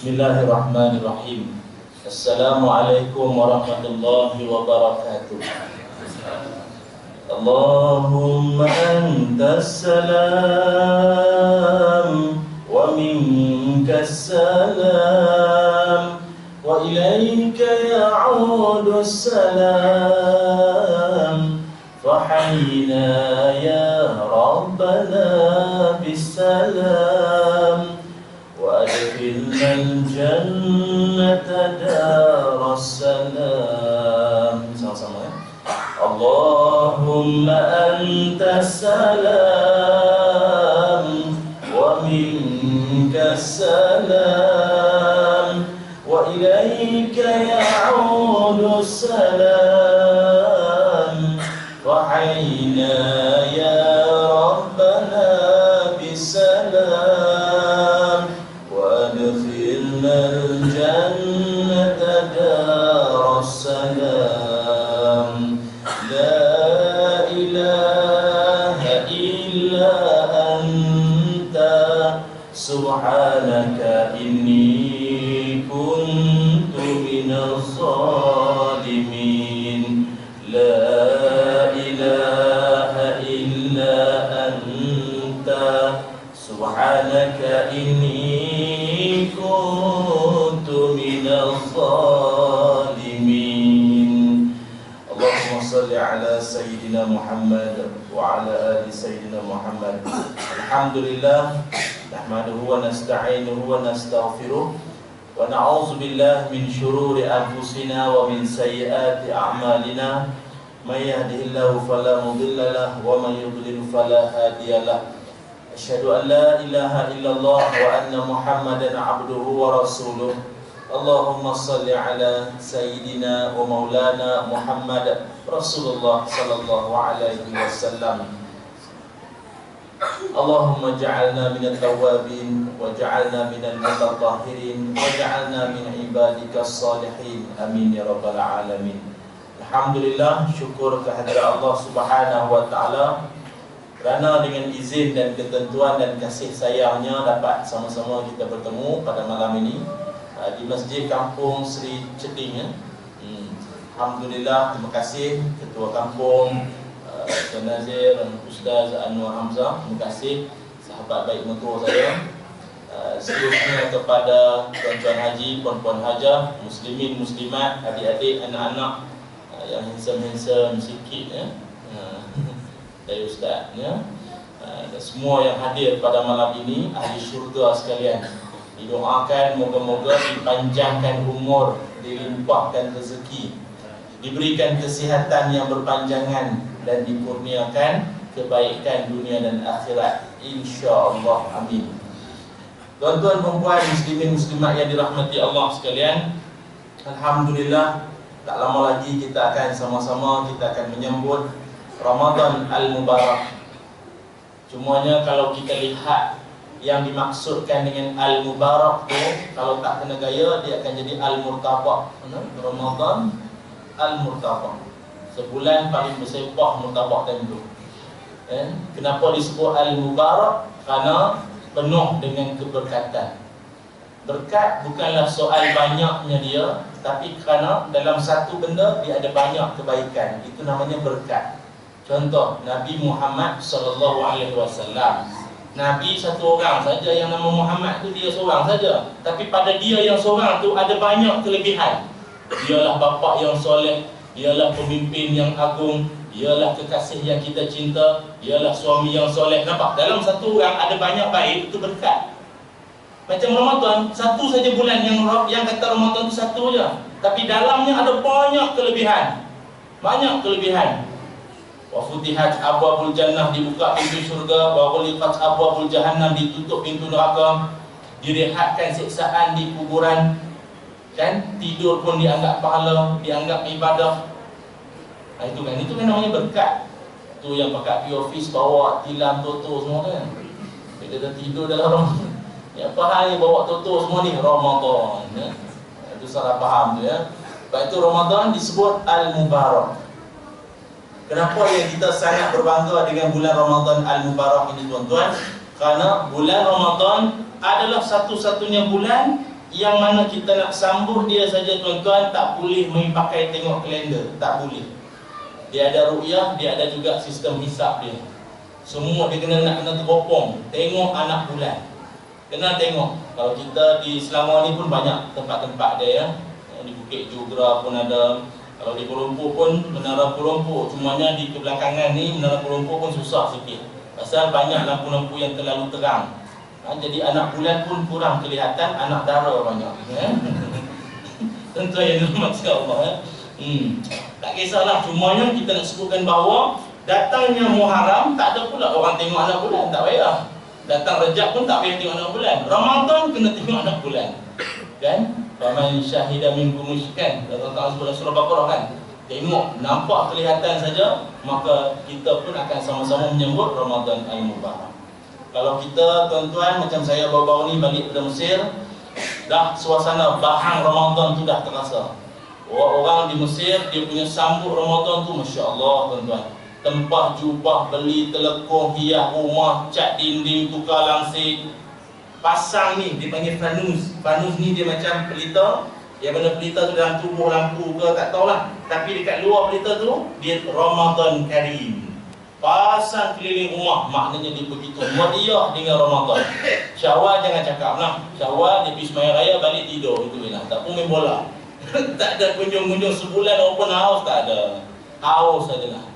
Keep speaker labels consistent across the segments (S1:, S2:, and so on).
S1: Bismillahirrahmanirrahim. Assalamualaikum warahmatullahi wabarakatuh. Allahumma antas salam wa minkas salam wa ilaika ya'udus salam fahayyina ya rabbana bisalam وأدخلنا الجنة دار السلام. Sama-sama ya. Allahumma anta salam wa minka salam wa ilaika ya'udu salam wa hayna ya rabbana bisalam الجنة دار السلام لا إله إلا أنت سبحانك إني كنت من الظالمين لا إله إلا أنت سبحانك إني kuntu minal zalimin. Allahumma salli ala Sayyidina Muhammad wa ala ali Sayyidina Muhammad. Alhamdulillah, nahmaduhu wa nasta'inuhu wa nastaghfiruh wa na'udzu billahi min shururi anfusina wa min sayyiati a'malina. May yahdihillahu fala mudilla lahu wa may yudlil fala hadiya lahu. Asyhadu an la ilaha illallah wa anna Muhammadan abduhu wa rasuluh. Allahumma salli ala sayyidina wa maulana Muhammad Rasulullah sallallahu alaihi wasallam. Allahumma ja'alna minat tawwabin wa ja'alna minal mutatahhirin wa ja'alna min ibadikas salihin. Amin ya rabbal alamin. Alhamdulillah, syukur kehadirat Allah Subhanahu wa taala kerana dengan izin dan ketentuan dan kasih sayangnya dapat sama-sama kita bertemu pada malam ini di Masjid Kampung Sri Ceding. Alhamdulillah, terima kasih Ketua Kampung Tuan Nazir dan Ustaz Anwar Hamzah. Terima kasih sahabat baik mentua saya. Seterusnya kepada tuan-tuan haji, puan-puan hajah, muslimin, muslimat, adik-adik, anak-anak yang handsome-handsome sikit ya. Dari Ustaz ya. Dan semua yang hadir pada malam ini, ahli syurga sekalian, didoakan moga-moga dipanjangkan umur, dilimpahkan rezeki, diberikan kesihatan yang berpanjangan dan dikurniakan kebaikan dunia dan akhirat, insya-Allah. Amin. Tuan-tuan perempuan, muslimin muslimat yang dirahmati Allah sekalian, alhamdulillah, tak lama lagi kita akan sama-sama menyambut Ramadan Al-Mubarak. Cumanya kalau kita lihat yang dimaksudkan dengan Al-Mubarak tu, kalau tak kena gaya dia akan jadi Al-Murtabak. Ramadan Al-Murtabak, sebulan paling bersepah murtabak time tu. Kenapa disebut Al-Mubarak? Kerana penuh dengan keberkatan. Berkat bukanlah soal banyaknya dia, tapi kerana dalam satu benda dia ada banyak kebaikan. Itu namanya berkat. Contoh Nabi Muhammad sallallahu alaihi wasallam. Nabi satu orang saja yang nama Muhammad tu, dia seorang saja. Tapi pada dia yang seorang tu ada banyak kelebihan. Dialah bapa yang soleh, dialah pemimpin yang agung, dialah kekasih yang kita cinta, dialah suami yang soleh. Nampak? Dalam satu orang ada banyak baik, itu berkat. Macam Ramadan, satu saja bulan yang kata Ramadan tu satu je, tapi dalamnya ada banyak kelebihan. Banyak kelebihan. Wa futihat abwabul jannah, dibuka pintu syurga. Wa ghuliqat abwabul jahannam, ditutup pintu neraka. Direhatkan siksaan di kuburan. Kan tidur pun dianggap pahala, dianggap ibadah. Itu kan namanya berkat. Tu yang pakai office bawa tilam toto semua kan. Kita dah tidur dalam Ramadan. Ya apa hal ni bawa toto semua ni Ramadan ya. Itu salah faham tu ya. Sebab itu Ramadan disebut Al-Mubarak. Kenapa yang kita sangat berbangga dengan bulan Ramadan Al-Mubarak ini tuan-tuan? Kerana bulan Ramadan adalah satu-satunya bulan yang mana kita nak sambut dia saja tuan-tuan, tak boleh pakai tengok kalender, tak boleh. Dia ada ru'yah, dia ada juga sistem hisap dia. Semua dia kena teropong, tengok anak bulan. Kena tengok. Kalau kita di Selangor ni pun banyak tempat-tempat dia ya. Di Bukit Jugra pun ada. Kalau di Kuala Lumpur pun Menara Kuala Lumpur. Cumanya di kebelakangan ni Menara Kuala Lumpur pun susah sikit. Pasal banyak lampu-lampu yang terlalu terang. Jadi anak bulan pun kurang kelihatan, anak dara banyak. Tentu yang dirahmati Allah ya. Tak kisahlah, cumanya kita nak sebutkan bahawa datangnya Muharram tak ada pula orang tengok anak bulan, tak payah. Datang Rejab pun tak payah tengok anak bulan. Ramadan kena tengok anak bulan. Kan? Faman syahida minkum kan? Datang surah Baqarah kan? Tengok, nampak kelihatan saja, maka kita pun akan sama-sama menyambut Ramadan al-Mubarak. Kalau kita tuan-tuan macam saya baru-baru ni balik dari Mesir, dah suasana bahang Ramadan tu dah terasa. Orang-orang di Mesir dia punya sambut Ramadan tu masya-Allah tuan-tuan. Tempah jubah, beli telekong, hias rumah, cat dinding, tukar langsir. Pasang ni dipanggil fanus. Fanus ni dia macam pelita. Yang mana pelita tu dalam tubuh lampu ke tak tahulah. Tapi dekat luar pelita tu dia Ramadan Karim. Pasang keliling rumah, maknanya dia begitu meriah dengan Ramadan. Syawal jangan cakap lah. Syawal dia pergi sembahyang raya balik tidur itu je lah. Tak pun main bola. Tak ada kunjung-kunjung sebulan open house, tak ada. Haus sajalah.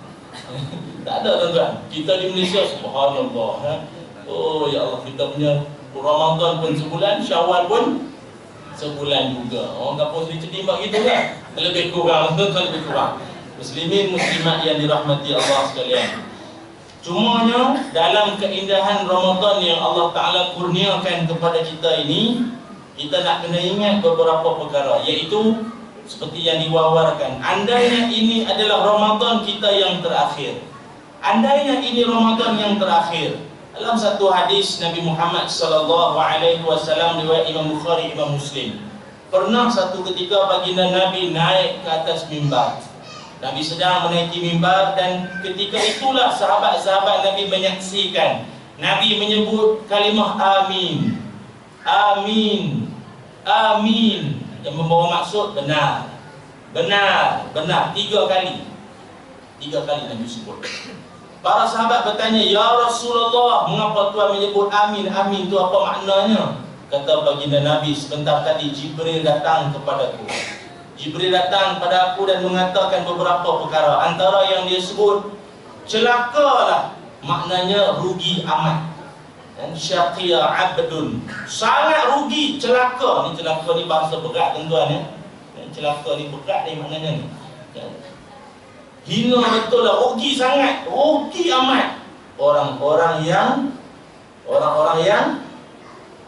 S1: Tak ada tuan-tuan. Kita di Malaysia subhanallah. Oh ya Allah, kita punya Ramadan pun sebulan, Syawal pun sebulan juga. Orang kampung sendiri cedimak gitu kan. Lebih kurang, tuan-tuan, lebih kurang. Muslimin muslimat yang dirahmati Allah sekalian. Cumanya dalam keindahan Ramadan yang Allah Ta'ala kurniakan kepada kita ini, kita nak kena ingat beberapa perkara, iaitu seperti yang diwawarkan. Andainya ini adalah Ramadan kita yang terakhir. Andainya ini Ramadan yang terakhir. Dalam satu hadis Nabi Muhammad SAW riwayat Imam Bukhari, Imam Muslim. Pernah satu ketika baginda Nabi naik ke atas mimbar. Nabi sedang menaiki mimbar dan ketika itulah sahabat-sahabat Nabi menyaksikan Nabi menyebut kalimah amin. Amin. Amin. Yang membawa maksud benar. Benar. Benar. 3 kali. 3 kali Nabi sebut. Para sahabat bertanya, ya Rasulullah, mengapa Tuhan menyebut amin? Amin itu apa maknanya? Kata baginda Nabi, sebentar tadi Jibril datang kepadaku. Jibril datang pada aku dan mengatakan beberapa perkara. Antara yang dia sebut, celakalah, maknanya rugi amat. Dan syaqiya abdun, sangat rugi, celaka. Ni celaka ni bahasa berat tuan-tuan ya. Celaka ni berat ni maknanya ni. Hina betul lah, rugi sangat, rugi amat. Orang-orang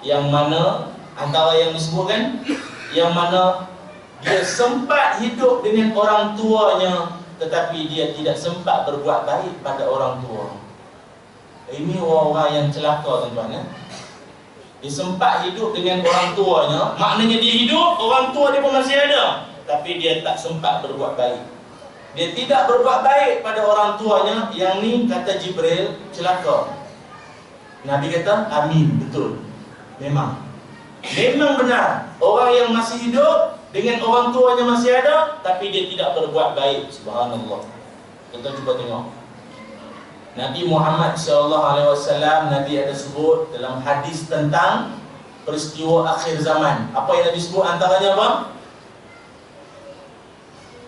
S1: yang mana antara yang disebutkan, yang mana dia sempat hidup dengan orang tuanya, tetapi dia tidak sempat berbuat baik pada orang tua. Ini orang-orang yang celaka tuan-tuan ya. Dia sempat hidup dengan orang tuanya, maknanya dia hidup, orang tua dia pun masih ada, tapi dia tak sempat berbuat baik. Dia tidak berbuat baik pada orang tuanya. Yang ni kata Jibril, celaka. Nabi kata, amin, betul. Memang benar. Orang yang masih hidup dengan orang tuanya masih ada, tapi dia tidak berbuat baik. Subhanallah. Kita cuba tengok Nabi Muhammad SAW, Nabi ada sebut dalam hadis tentang peristiwa akhir zaman. Apa yang Nabi sebut antaranya apa?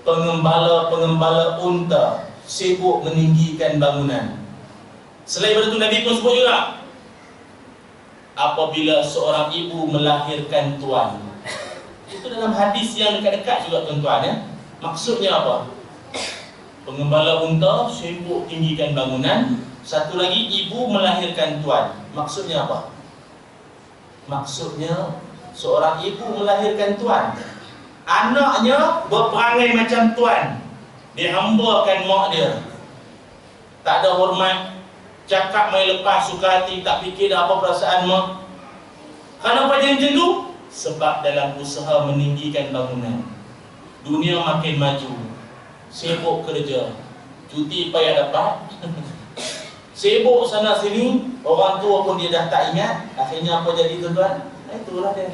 S1: Pengembala unta sibuk meninggikan bangunan. Selain daripada itu Nabi pun sebut juga, apabila seorang ibu melahirkan tuan. Itu dalam hadis yang dekat-dekat juga tuan-tuan ya. Maksudnya apa? Pengembala unta sibuk tinggikan bangunan. Satu lagi, ibu melahirkan tuan. Maksudnya apa? Maksudnya seorang ibu melahirkan tuan, anaknya berperangai macam tuan. Dia hambakan mak dia, tak ada hormat, cakap main lepas suka hati, tak fikir dah apa perasaan mak. Kenapa dia macam tu? Sebab dalam usaha meninggikan bangunan, dunia makin maju, sibuk kerja, cuti payah dapat sibuk sana sini, orang tua pun dia dah tak ingat. Akhirnya apa jadi tuan-tuan? Itulah dia.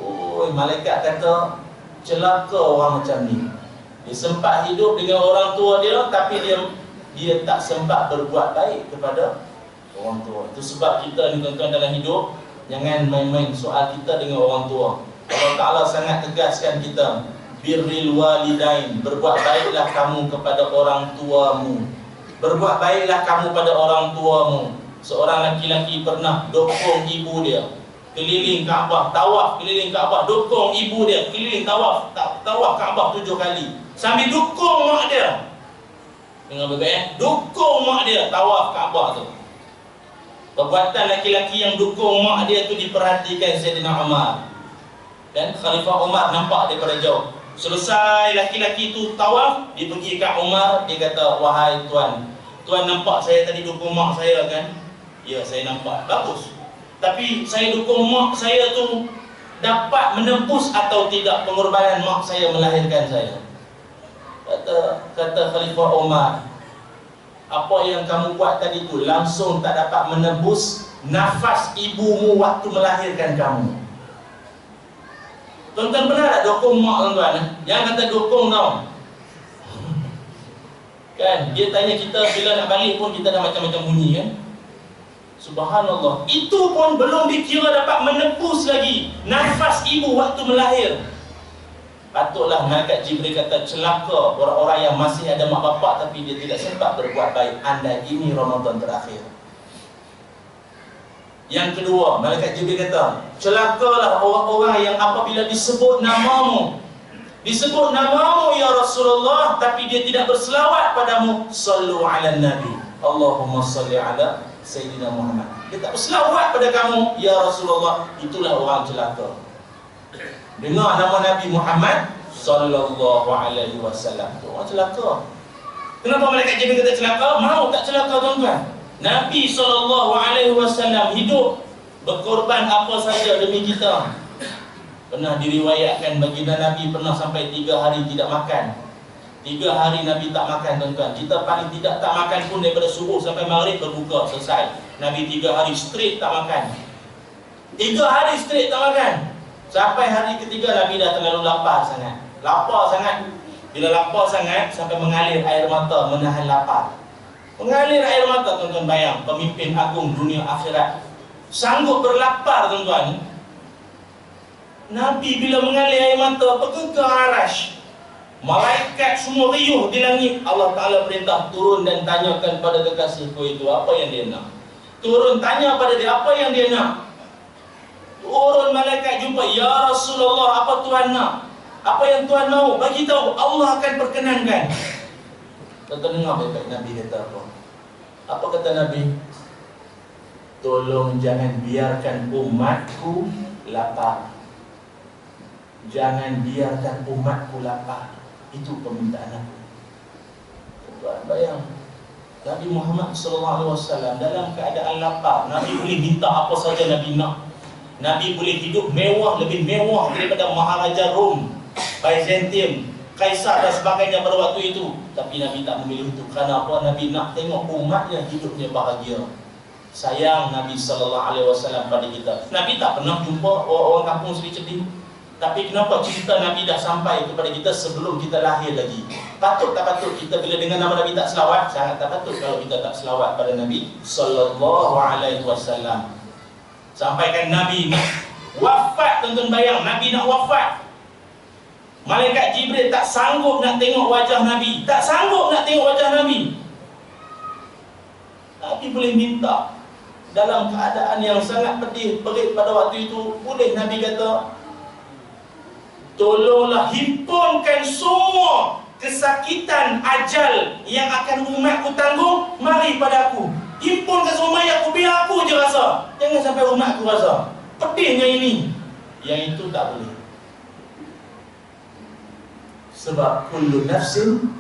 S1: Oh, malaikat kata celaka orang macam ni. Dia sempat hidup dengan orang tua dia, tapi dia tak sempat berbuat baik kepada orang tua. Itu sebab kita ni tuan-tuan dalam hidup, jangan main-main soal kita dengan orang tua. Allah Ta'ala sangat tegaskan kita, birril walidain, berbuat baiklah kamu kepada orang tuamu. Berbuat baiklah kamu pada orang tuamu. Seorang laki-laki pernah dokong ibu dia keliling Kaabah, tawaf keliling Kaabah, dokong ibu dia keliling tawaf Kaabah 7 kali. Sambil dukung mak dia. Dengar baik-baik, dukung mak dia tawaf Kaabah tu. Perbuatan laki-laki yang dukung mak dia tu diperhatikan Sayyidina Umar. Dan Khalifah Umar nampak daripada jauh. Selesai laki-laki tu tawaf, dia pergi kat Umar, dia kata, wahai tuan, tuan nampak saya tadi dukung mak saya kan? Ya, saya nampak. Bagus. Tapi saya dukung mak saya tu dapat menembus atau tidak pengorbanan mak saya melahirkan saya. Kata Khalifah Umar, apa yang kamu buat tadi tu langsung tak dapat menembus nafas ibumu waktu melahirkan kamu. Tuan-tuan pernah tak dukung mak tuan-tuan? Jangan kata dukung tau. Kan, dia tanya kita bila nak balik pun kita dah macam-macam bunyi kan. Subhanallah, itu pun belum dikira dapat menembus lagi nafas ibu waktu melahir. Patutlah malaikat Jibril kata celaka orang-orang yang masih ada mak bapak tapi dia tidak sempat berbuat baik. Anda ini Ramadan terakhir. Yang kedua, malaikat Jibril kata celakalah orang-orang yang apabila disebut namamu ya Rasulullah, tapi dia tidak berselawat padamu. Sallu ala nabi, Allahumma salli ala Sayyidina Muhammad. Dia tak berselawat pada kamu ya Rasulullah. Itulah orang celaka. Dengar nama Nabi Muhammad sallallahu alaihi wasallam, itu orang celaka. Kenapa malaikat Jibril kata celaka? Mau tak celaka tuan-tuan? Nabi sallallahu alaihi wasallam hidup berkorban apa saja demi kita. Pernah diriwayatkan baginda Nabi pernah sampai 3 hari tidak makan. 3 hari Nabi tak makan tuan-tuan. Kita paling tidak tak makan pun daripada subuh sampai maghrib berbuka selesai. Nabi 3 hari straight tak makan. 3 hari straight tak makan. Sampai hari ketiga Nabi dah terlalu lapar sangat. Lapar sangat. Bila lapar sangat sampai mengalir air mata menahan lapar. Mengalir air mata tuan-tuan, bayang pemimpin agung dunia akhirat sanggup berlapar tuan-tuan. Nabi bila mengalir air mata bergegar arash. Malaikat semua riuh di langit. Allah Ta'ala perintah turun dan tanyakan pada kekasihku itu apa yang dia nak. Turun tanya pada dia apa yang dia nak. Turun malaikat jumpa, ya Rasulullah, apa Tuhan nak? Apa yang Tuhan mahu? Bagi tahu, Allah akan perkenankan. Kita dengar baik-baik Nabi kata apa. Apa kata Nabi? Tolong jangan biarkan umatku lapar. Jangan biarkan umatku lapar. Itu permintaan aku. Bayang, Nabi Muhammad SAW dalam keadaan lapar, Nabi boleh minta apa saja Nabi nak. Nabi boleh hidup mewah, lebih mewah daripada Maharaja Rom, Byzantium, Kaisar dan sebagainya pada waktu itu. Tapi Nabi tak memilih itu. Kerana apa? Nabi nak tengok umatnya hidupnya bahagia. Sayang Nabi SAW pada kita. Nabi tak pernah jumpa orang kampung sedih-sedih. Tapi kenapa cerita Nabi dah sampai kepada kita sebelum kita lahir lagi? Patut tak patut kita bila dengar nama Nabi tak selawat? Sangat tak patut kalau kita tak selawat pada Nabi sallallahu alaihi wasallam. Sampaikan Nabi nak wafat, tuan-tuan bayang, Nabi nak wafat. Malaikat Jibril tak sanggup nak tengok wajah Nabi. Tak sanggup nak tengok wajah Nabi. Nabi boleh minta dalam keadaan yang sangat pedih, perit pada waktu itu. Boleh Nabi kata, tolonglah himpunkan semua kesakitan ajal yang akan umatku tanggung, mari padaku. Himpunkan semua mayatku, biar aku je rasa. Jangan sampai umatku rasa. Pedihnya ini. Yang itu tak boleh. Sebab kullu nafsin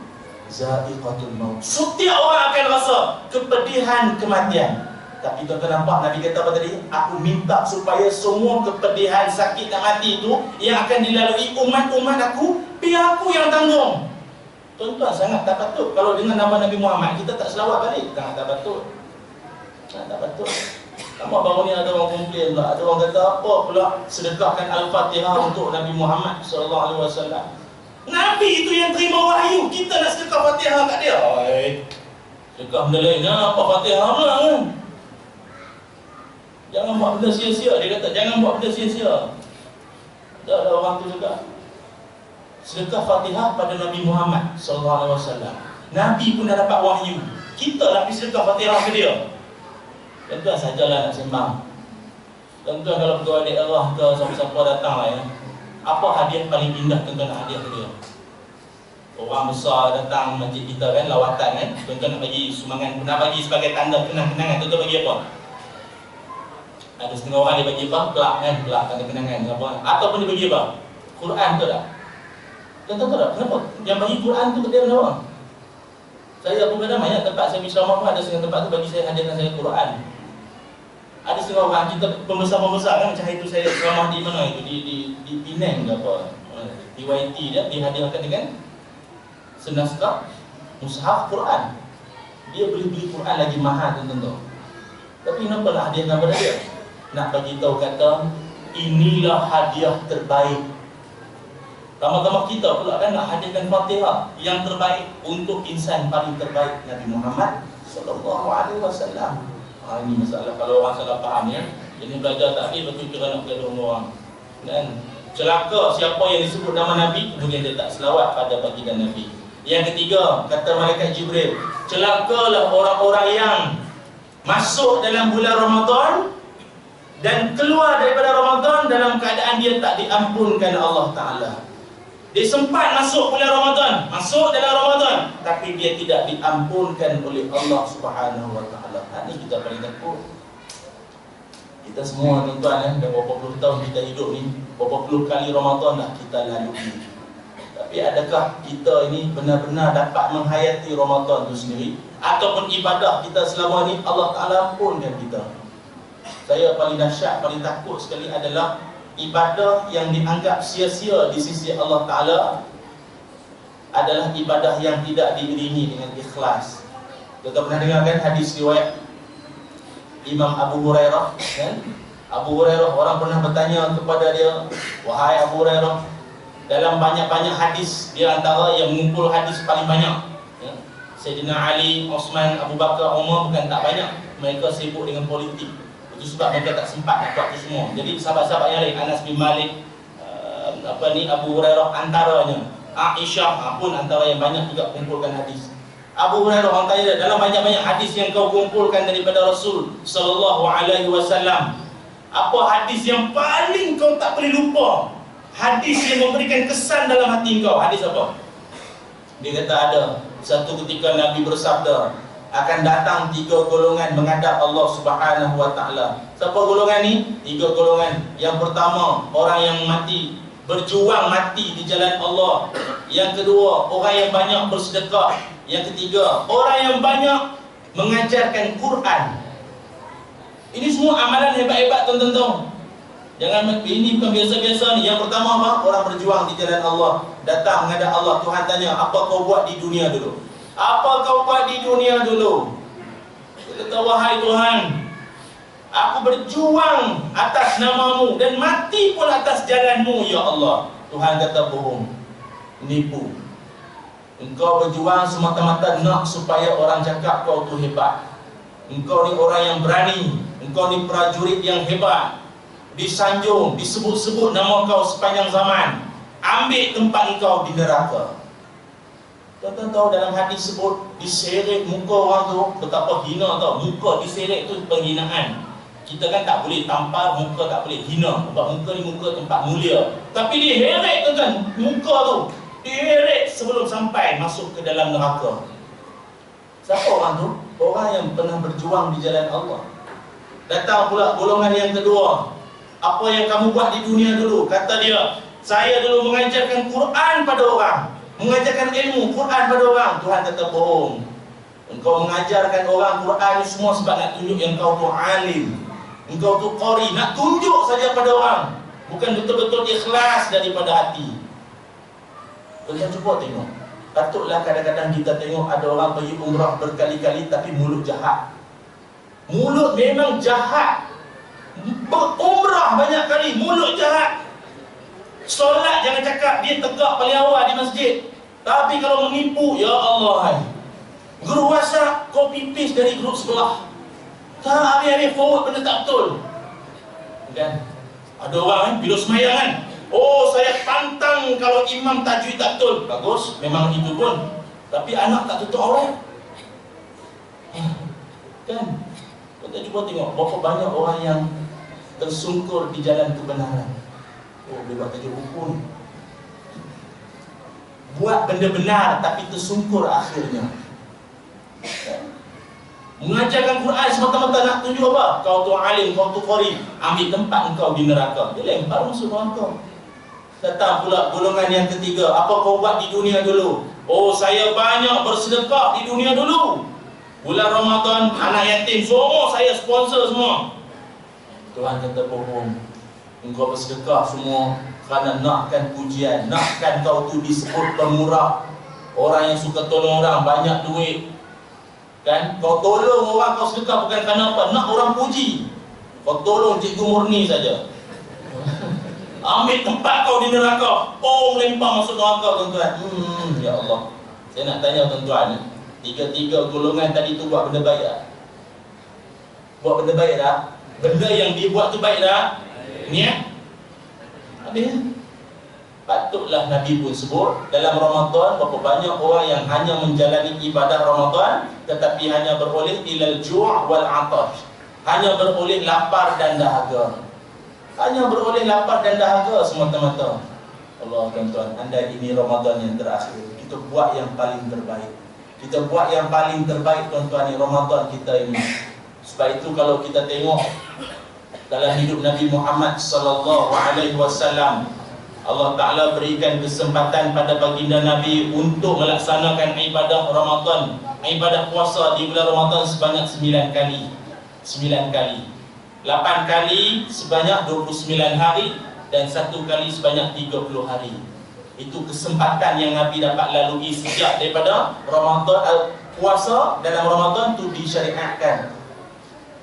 S1: za'iqatul maut. Setiap orang akan rasa kepedihan kematian. Tapi tuan-tuan nampak Nabi kata apa tadi? Aku minta supaya semua kepedihan, sakit dan mati itu yang akan dilalui umat-umat aku, biar aku yang tanggung. Tuan-tuan sangat tak patut kalau dengan nama Nabi Muhammad kita tak selawat balik. Sangat tak patut. Sangat tak patut. Lama baru ni ada orang komplain pula, ada orang kata apa pula sedekahkan Al-Fatihah untuk Nabi Muhammad SAW. Nabi itu yang terima wahyu, kita nak sedekah Fatihah kat dia. Sedekah benda lain, apa Fatihah pula kan? Jangan buat benda sia-sia, dia kata jangan buat benda sia-sia. Ada orang tu juga sedekah Fatihah pada Nabi Muhammad SAW. Nabi pun dah dapat wahyu, kita nak pergi sedekah Fatihah ke dia. Tuan-tuan sajalah nak sembang. Tuan-tuan kalau pegawai daerah ke siapa-siapa datang lah ya, apa hadiah paling indah tuan-tuan nak hadiah ke dia? Orang besar datang masjid kita kan, lawatan kan, tuan-tuan nak bagi sumbangan, nak bagi sebagai tanda kenang-kenangan, tuan-tuan bagi apa? Ada setengah orang dia bagi apa? Kelak kan, kelak tanda kenangan apa? Ataupun dia bagi apa? Quran tu tak? Tuan-tuan tahu tak kenapa? Yang bagi Quran tu ke dia kenapa? Saya pun kadang banyak tempat saya berceramah pun ada setengah tempat tu bagi saya hadiahkan saya Quran. Ada setengah orang kita pembesar-pembesar kan, macam itu saya ceramah di mana itu di Penang ke apa, TYT dia dihadiahkan dengan senaskah mushaf Quran. Dia beli Quran lagi mahal tuan-tuan. Tapi kenapa nak hadiahkan pada dia? Nak bagi tahu kata inilah hadiah terbaik. Lama-lama kita pula kan nak hadiahkan Fatihah yang terbaik untuk insan paling terbaik Nabi Muhammad SAW. Ini masalah kalau orang salah faham ya. Jadi belajar takrif betul kira nak bergaduh dengan orang. Dan celaka siapa yang disebut nama Nabi kemudian dia tak selawat pada baginda Nabi. Yang ketiga, kata malaikat Jibril, celakalah orang-orang yang masuk dalam bulan Ramadan dan keluar daripada Ramadan dalam keadaan dia tak diampunkan Allah Ta'ala. Dia sempat masuk bulan Ramadan, masuk dalam Ramadan, tapi dia tidak diampunkan oleh Allah Subhanahu Wa Ta'ala. Ini kita paling takut. Kita semua tuan-tuan dah berapa puluh tahun kita hidup ni, berapa puluh kali Ramadan dah kita lalui. Tapi adakah kita ini benar-benar dapat menghayati Ramadan itu sendiri? Ataupun ibadah kita selama ni Allah Ta'ala ampunkan kita? Saya paling dahsyat, paling takut sekali adalah ibadah yang dianggap sia-sia di sisi Allah Ta'ala adalah ibadah yang tidak diiringi dengan ikhlas. Kita pernah dengar kan hadis riwayat Imam Abu Hurairah kan? Abu Hurairah, orang pernah bertanya kepada dia, wahai Abu Hurairah, dalam banyak-banyak hadis, dia antara yang mengumpul hadis paling banyak ya? Sayyidina Ali, Osman, Abu Bakar, Umar bukan tak banyak. Mereka sibuk dengan politik. Itu sebab mereka tak sempat nak buat itu semua. Jadi sahabat-sahabat yang lain, Anas bin Malik, Abu Hurairah antaranya, Aisyah pun antara yang banyak juga kumpulkan hadis. Abu Hurairah, orang tanya, dalam banyak-banyak hadis yang kau kumpulkan daripada Rasul Sallallahu Alaihi Wasallam, apa hadis yang paling kau tak boleh lupa? Hadis yang memberikan kesan dalam hati kau, hadis apa? Dia kata ada. Satu ketika Nabi bersabda, akan datang 3 golongan menghadap Allah Subhanahu Wa Ta'ala. Siapa golongan ni? 3 golongan. Yang pertama, orang yang mati, berjuang mati di jalan Allah. Yang kedua, orang yang banyak bersedekah. Yang ketiga, orang yang banyak mengajarkan Quran. Ini semua amalan hebat-hebat tuan-tuan. Jangan, ini bukan biasa-biasa ni. Yang pertama apa? Orang berjuang di jalan Allah, datang menghadap Allah. Tuhan tanya, apa kau buat di dunia dulu? Apa kau buat di dunia dulu? Dia kata, wahai Tuhan, aku berjuang atas namamu dan mati pun atas jalanmu ya Allah. Tuhan kata, bohong, nipu. Engkau berjuang semata-mata nak supaya orang cakap kau tu hebat. Engkau ni orang yang berani. Engkau ni prajurit yang hebat. Disanjung, disebut-sebut nama kau sepanjang zaman. Ambil tempat engkau di neraka. Tuan-tuan tahu dalam hadis sebut diseret muka orang tu betapa hina tau. Muka diseret tu penghinaan. Kita kan tak boleh tampar muka, tak boleh hina. Sebab muka ni muka tempat mulia. Tapi dia heret tuan-tuan, muka tu diheret sebelum sampai masuk ke dalam neraka. Siapa orang tu? Orang yang pernah berjuang di jalan Allah. Datang pula golongan yang kedua. Apa yang kamu buat di dunia dulu? Kata dia, saya dulu mengajarkan Quran pada orang, mengajarkan ilmu Quran pada orang. Tuhan kata, bohong. Engkau mengajarkan orang Quran ni semua sebab nak tunjuk yang kau tu alim, engkau tu qari, nak tunjuk saja pada orang, bukan betul-betul ikhlas daripada hati. Tuan-tuan cuba tengok. Patutlah kadang-kadang kita tengok ada orang pergi umrah berkali-kali tapi mulut jahat. Mulut memang jahat. Berumrah banyak kali, mulut jahat. Solat jangan cakap, dia tegak paling awal di masjid. Tapi kalau menipu, ya Allah, guru WhatsApp copy paste dari grup sebelah. Tak habis-habis forward benda tak betul. Kan? Ada orang bila semayang kan, oh saya pantang kalau imam tajwid tak betul. Bagus, memang itu pun. Tapi anak tak tutup aurat. Kan? Kita cuba tengok berapa banyak orang yang tersungkur di jalan kebenaran. Oh, dia buat tajuk buku ni. Buat benda benar tapi tersungkur akhirnya. Mengajarkan Quran semata-mata nak tunjuk apa? Kau tu alim, kau tu qari. Ambil tempat engkau di neraka. Dia lempar masuk neraka. Datang pula golongan yang ketiga. Apa kau buat di dunia dulu? Oh, saya banyak bersedekah di dunia dulu. Bulan Ramadan, anak yatim semua saya sponsor semua. Tuhan kata bohong. Engkau bersedekah semua kerana nakkan pujian, nakkan kau tu disebut pemurah. Orang yang suka tolong orang, banyak duit. Kan? Kau tolong orang, kau sedekah bukan kerana apa? Nak orang puji. Kau tolong cikgu murni saja. Ambil tempat kau di neraka. Oh, lempar masuk neraka tuan-tuan. Ya Allah. Saya nak tanya tuan-tuan, tiga-tiga golongan tadi tu buat benda baik tak? Buat benda baik tak? Benda yang dia buat tu baik tak? Niat? Habis. Patutlah Nabi pun sebut dalam Ramadan berapa banyak orang yang hanya menjalani ibadah Ramadan tetapi hanya beroleh ilal ju' wal 'atash. Hanya beroleh lapar dan dahaga. Hanya beroleh lapar dan dahaga semata-mata. Allah tuan-tuan, anda ini Ramadan yang terakhir. Kita buat yang paling terbaik. Kita buat yang paling terbaik tuan-tuan di Ramadan kita ini. Sebab itu kalau kita tengok dalam hidup Nabi Muhammad sallallahu alaihi wasallam, Allah Ta'ala berikan kesempatan pada baginda Nabi untuk melaksanakan ibadah Ramadan, ibadah puasa di bulan Ramadan sebanyak 9 kali. 9 kali. 8 kali sebanyak 29 hari dan 1 kali sebanyak 30 hari. Itu kesempatan yang Nabi dapat lalui sejak daripada Ramadan. Puasa dalam Ramadan tu disyariatkan.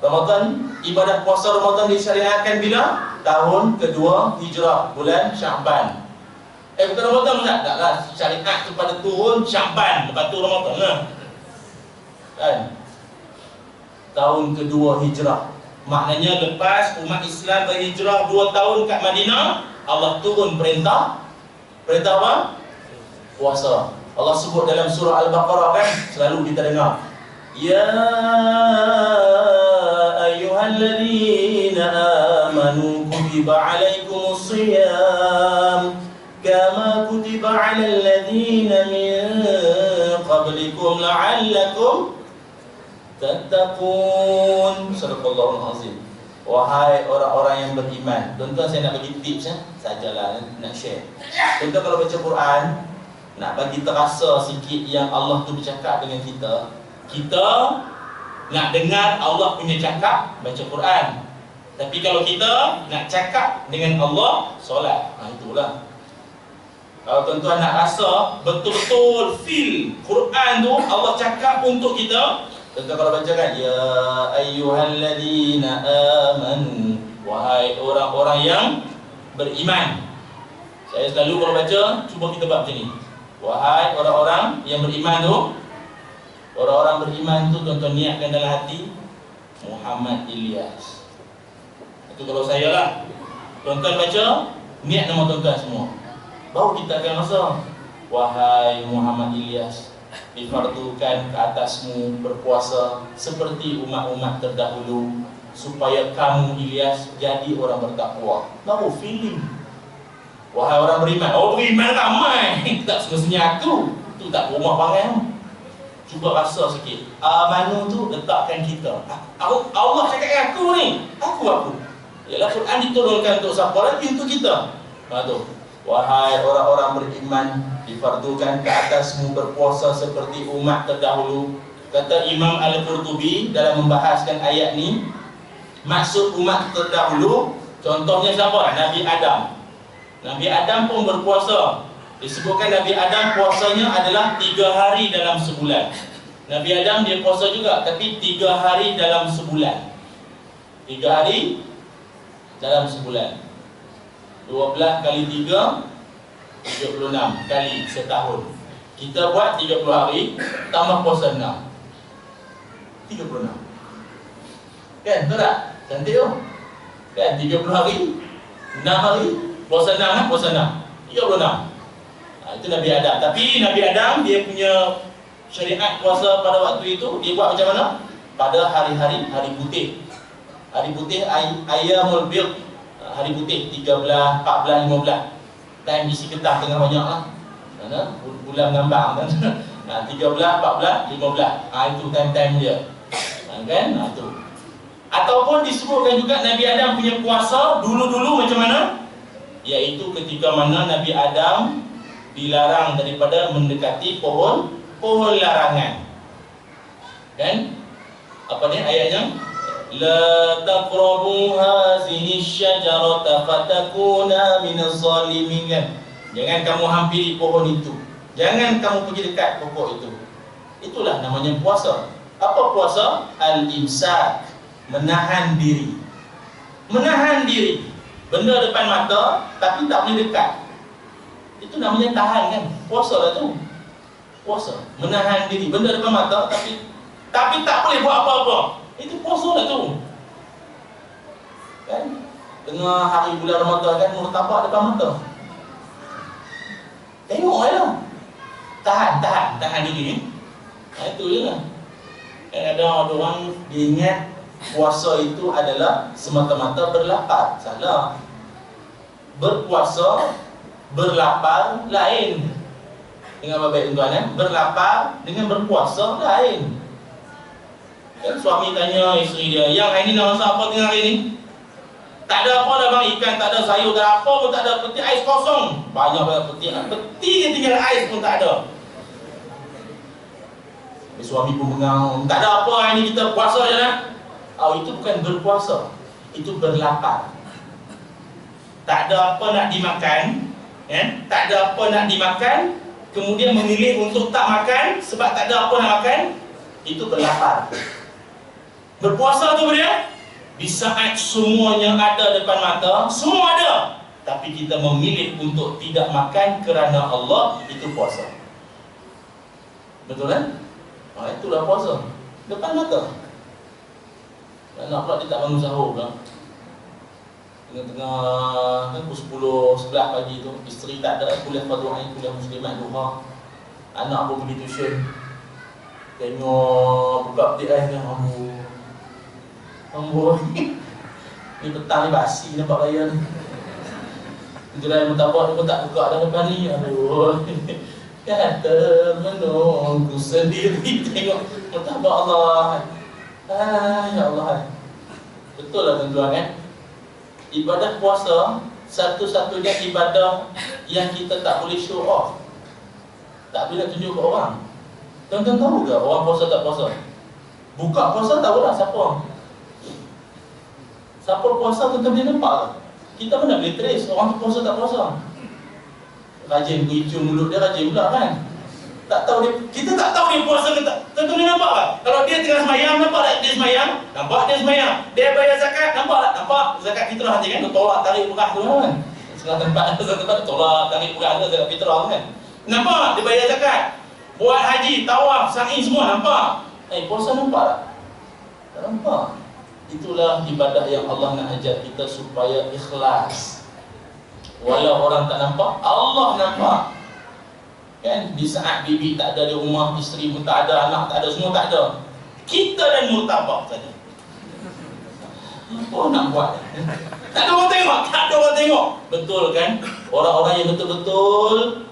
S1: Ramadan, ibadah puasa Ramadan disyariatkan bila? Tahun kedua Hijrah, bulan Sya'ban. Bukan Ramadan tak? Taklah, syariat tu pada turun Sya'ban, lepas tu Ramadan lah. Kan? Tahun kedua Hijrah. Maknanya lepas umat Islam berhijrah 2 tahun kat Madinah, Allah turun perintah. Perintah apa? Puasa. Allah sebut dalam surah Al-Baqarah kan, selalu kita dengar. Ya ayyuhalladzina amanu kutiba alaikumus shiyam kama kutiba alal ladzina min qablikum la'allakum tattaqun. Sadaqallahul azim. Wahai orang-orang yang beriman. Tuan-tuan, saya nak bagi tips sajalah, nak share. Tuan-tuan kalau baca Quran, nak bagi terasa sikit yang Allah tu bercakap dengan kita. Kita nak dengar Allah punya cakap, baca Quran. Tapi kalau kita nak cakap dengan Allah, solat. Itulah. Kalau tuan-tuan nak rasa betul-betul feel Quran tu Allah cakap untuk kita, tuan-tuan kalau baca kan, ya ayyuhalladzina amanu, wahai orang-orang yang beriman. Saya selalu kalau baca, cuba kita buat macam ni. Wahai orang-orang yang beriman tu. Orang-orang beriman tu tuan-tuan niatkan dalam hati, Muhammad Ilyas. Itu kalau saya lah. Tuan-tuan baca, niat nama tuan-tuan semua. Baru kita akan rasa, wahai Muhammad Ilyas, difardukan ke atasmu berpuasa seperti umat-umat terdahulu, supaya kamu Ilyas jadi orang bertakwa. Baru feeling. Wahai orang beriman. Oh, beriman ramai. Tak semestinya aku. Itu tak rumah panggil. Cuba rasa sikit. Amanu tu letakkan kita. Allah cakap dengan aku ni. Aku. Ialah Quran diturunkan untuk siapa lagi? Untuk kita. Tu. Wahai orang-orang beriman, difardukan ke atasmu berpuasa seperti umat terdahulu. Kata Imam Al-Qurtubi dalam membahaskan ayat ni, maksud umat terdahulu, contohnya siapa? Nabi Adam. Nabi Adam pun berpuasa. Disebutkan Nabi Adam puasanya adalah 3 hari dalam sebulan. Nabi Adam dia puasa juga, tapi 3 hari dalam sebulan. 3 hari dalam sebulan. 12 kali 3 36 kali setahun. Kita buat 30 hari tambah puasa 6, 36. Kan, betul tak? Cantik tu kan, 30 hari 6 hari, puasa 6 kan, puasa 6 36. Itu Nabi Adam. Tapi Nabi Adam dia punya syariat puasa pada waktu itu, dia buat macam mana? Pada hari-hari hari putih. Hari putih Ayyamul Bid, hari putih 13, 14, 15. Time isi getah tengah banyak lah. Mana? Bulan ngambang kan. 13, 14, 15. Itu time-time dia. Kan? Itu. Ataupun disebutkan juga Nabi Adam punya puasa dulu-dulu macam mana? Iaitu ketika mana Nabi Adam dilarang daripada mendekati pohon larangan. Kan? Apa ni ayatnya? La taqrabu hazihi syajarata fatakuna minaz zalimin. Jangan kamu hampiri pohon itu. Jangan kamu pergi dekat pokok itu. Itulah namanya puasa. Apa puasa? Al-imsak, menahan diri. Menahan diri. Benda depan mata tapi tak boleh dekat. Itu namanya tahan kan? Puasa lah tu. Puasa, menahan diri. Benda depan mata tapi tak boleh buat apa-apa. Itu puasa lah tu. Kan? Tengah hari bulan Ramadan kan, murtabak depan mata. Tengok lah. Tahan diri. Itu je lah. Kan ada orang dia ingat puasa itu adalah semata-mata berlapar. Salah. Berpuasa, berlapar lain. Dengan baik-baik tuan-tuan, berlapar dengan berpuasa lain. Kan suami tanya isteri dia, yang hari ni nak masak apa tengah hari ni? Tak ada apa dah bang, ikan tak ada, sayur tak ada, apa pun tak ada, peti ais kosong. Banyak peti dia tinggal ais pun tak ada. Suami pun mengaum, tak ada apa hari ni, kita puasa je lah. Itu bukan berpuasa, itu berlapar. Tak ada apa nak dimakan, tak ada apa nak dimakan, kemudian memilih untuk tak makan sebab tak ada apa nak makan, itu berlapar. Berpuasa tu dia di saat semuanya ada depan mata, semua ada, tapi kita memilih untuk tidak makan kerana Allah, itu puasa. Betul kan? Itulah puasa. Depan mata. Nak pula dia tak bangun sahur pula. Tengah-tengah kan, pukul 10, 11 pagi tu, isteri tak ada, kuliah fardu ain, kuliah muslimat duha. Anak pun pergi tuition. Tengok buka peti ais kan, amboi. Ni petang ni basi nampak raya ni. Gerai murtabak ni pun tak buka dah depan ni. Aduh. Kata menunggu sendiri tengok murtabak Allah. Ya Allah. Betul lah tuan-tuan kan? Ibadah puasa satu-satunya ibadah yang kita tak boleh show off. Tak boleh nak tunjuk ke orang. Tuan-tuan tahu ke orang puasa tak puasa? Buka puasa tahu lah siapa. Siapa puasa tuan-tuan boleh nampak ke? Kita mana boleh trace orang tu puasa tak puasa. Rajin hijau mulut dia rajin pula kan. Tak tahu dia, kita tak tahu dia puasa ke tak. Tuan-tuan boleh nampak tak? Kalau dia tengah semayang, nampak tak dia semayang? Nampak dia semayang. Dia bayar zakat, nampak tak? Nampak zakat fitrah hati kan, dia tolak tarik murah tu kan. Setengah tempat tolak tarik murah tu zakat fitrah kan. Nampak dia bayar zakat. Buat haji, tawaf, sa'i semua nampak. Puasa nampak tak? Tak nampak. Itulah ibadah yang Allah nak ajar kita supaya ikhlas. Walau orang tak nampak, Allah nampak. Kan? Di saat bibi tak ada di rumah, isteri pun tak ada, anak tak ada, semua tak ada, kita dan murtabak saja. Apa nak buat? Tak ada orang tengok, tak ada orang tengok. Betul kan? Orang-orang yang betul-betul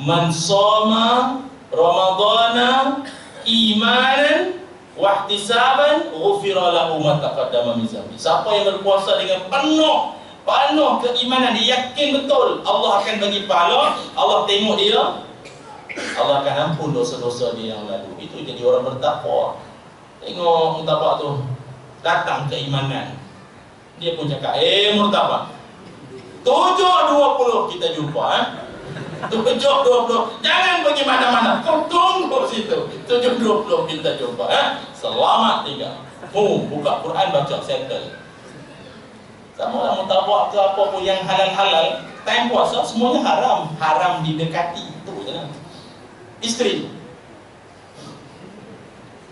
S1: man shoma Ramadana imanan wahtisaban ghufira lahu ma taqaddama min dhanbi. Siapa yang berpuasa dengan penuh keimanan, dia yakin betul Allah akan bagi pahala, Allah tengok dia, Allah akan ampun dosa-dosa dia yang lalu. Itu jadi orang bertakwa. Tengok murtabak tu, datang keimanan. Dia pun cakap, murtabak 7.20 kita jumpa 7.20. Jangan pergi mana-mana. Kau tunggu situ. 7.20 kita jumpa. Selamat tinggal. Buka Quran, baca, settle. Sama orang mutabak ke apa pun yang halal-halal, time puasa semuanya haram. Haram didekati. Itu je lah. Isteri.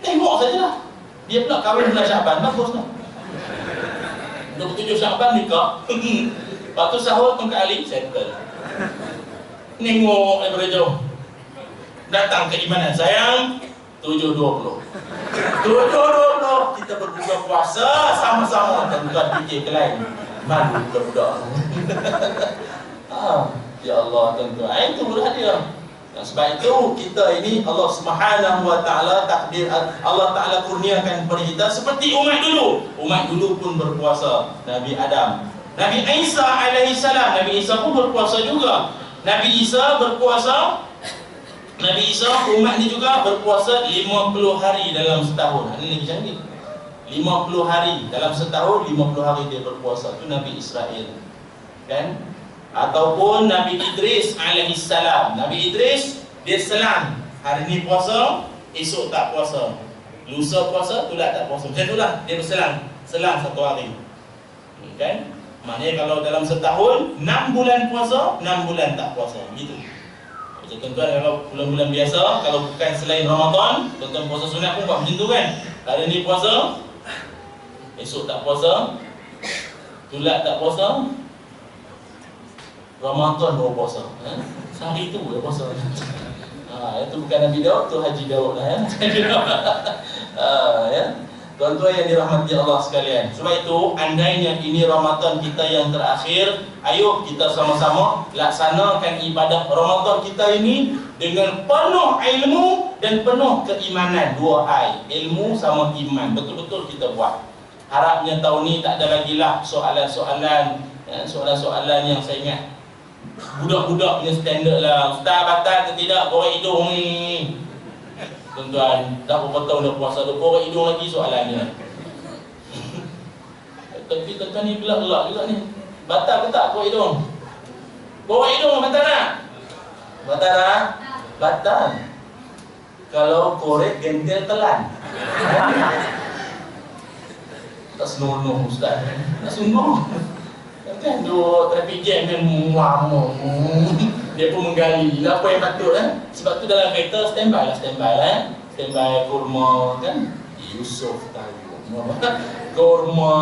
S1: Tengok sajalah. Dia pula kahwin bulan Syaban. Bagus lah. 27 Syaban nikah. Lepas tu sahur tongkat Ali, settle. Nengok daripada jauh. Datang keimanan, sayang. 7.20. 7.20 kita berbuka puasa sama-sama. Dan tuan fikir ke lain. Malu budak-budak. Ya Allah tuan-tuan. Itu berat dia. Sebab itu kita ini Allah Subhanahu wa taala takdir Allah taala kurniakan kepada kita seperti umat dulu. Umat dulu pun berpuasa. Nabi Adam, Nabi Isa alaihi salam, Nabi Isa pun berpuasa juga. Nabi Isa berpuasa. Nabi Isa umat ni juga berpuasa 50 hari dalam setahun. Ini lagi canggih. 50 hari dalam setahun, 50 hari dia berpuasa. Itu Nabi Israel. Kan? Ataupun Nabi Idris alaihi salam. Nabi Idris dia selang. Hari ni puasa, esok tak puasa. Lusa puasa, tulah tak puasa. Macam itulah dia berselang. Selang satu hari. Kan? Maknanya kalau dalam setahun 6 bulan puasa, 6 bulan tak puasa. Gitu. Macam tuan-tuan kalau bulan-bulan biasa, kalau bukan selain Ramadan, tuan-tuan puasa sunat pun buat macam tu kan. Hari ni puasa, esok tak puasa, tulah tak puasa, Ramadan baru puasa. Sehari tu dah puasa. Itu bukan Nabi Daud, tu Haji Daud lah ya. Tuan-tuan yang dirahmati Allah sekalian. Sebab itu andainya ini Ramadan kita yang terakhir, ayo kita sama-sama laksanakan ibadah Ramadan kita ini dengan penuh ilmu dan penuh keimanan. 2 ilmu sama iman. Betul-betul kita buat. Harapnya tahun ni tak ada lagi lah soalan-soalan yang saya ingat budak-budak punya standard lah. Ustaz batal ke tidak korek hidung ni? Tuan-tuan, dah berapa tahun dah puasa, dah korek hidung lagi soalannya. Tapi tuan-tuan ni gelak-gelak juga ni. Batal ke tak korek hidung? Korek hidung batal tak? Batal tak? Batal. Kalau korek gentil telan. Tak senonoh Ustaz. Tak sungguh. Kan duk traffic jam kan lama. Dia pun menggali apa yang patut kan. Sebab tu dalam kereta standby lah. Standby kurma kan. Yusuf tahu. Kurma,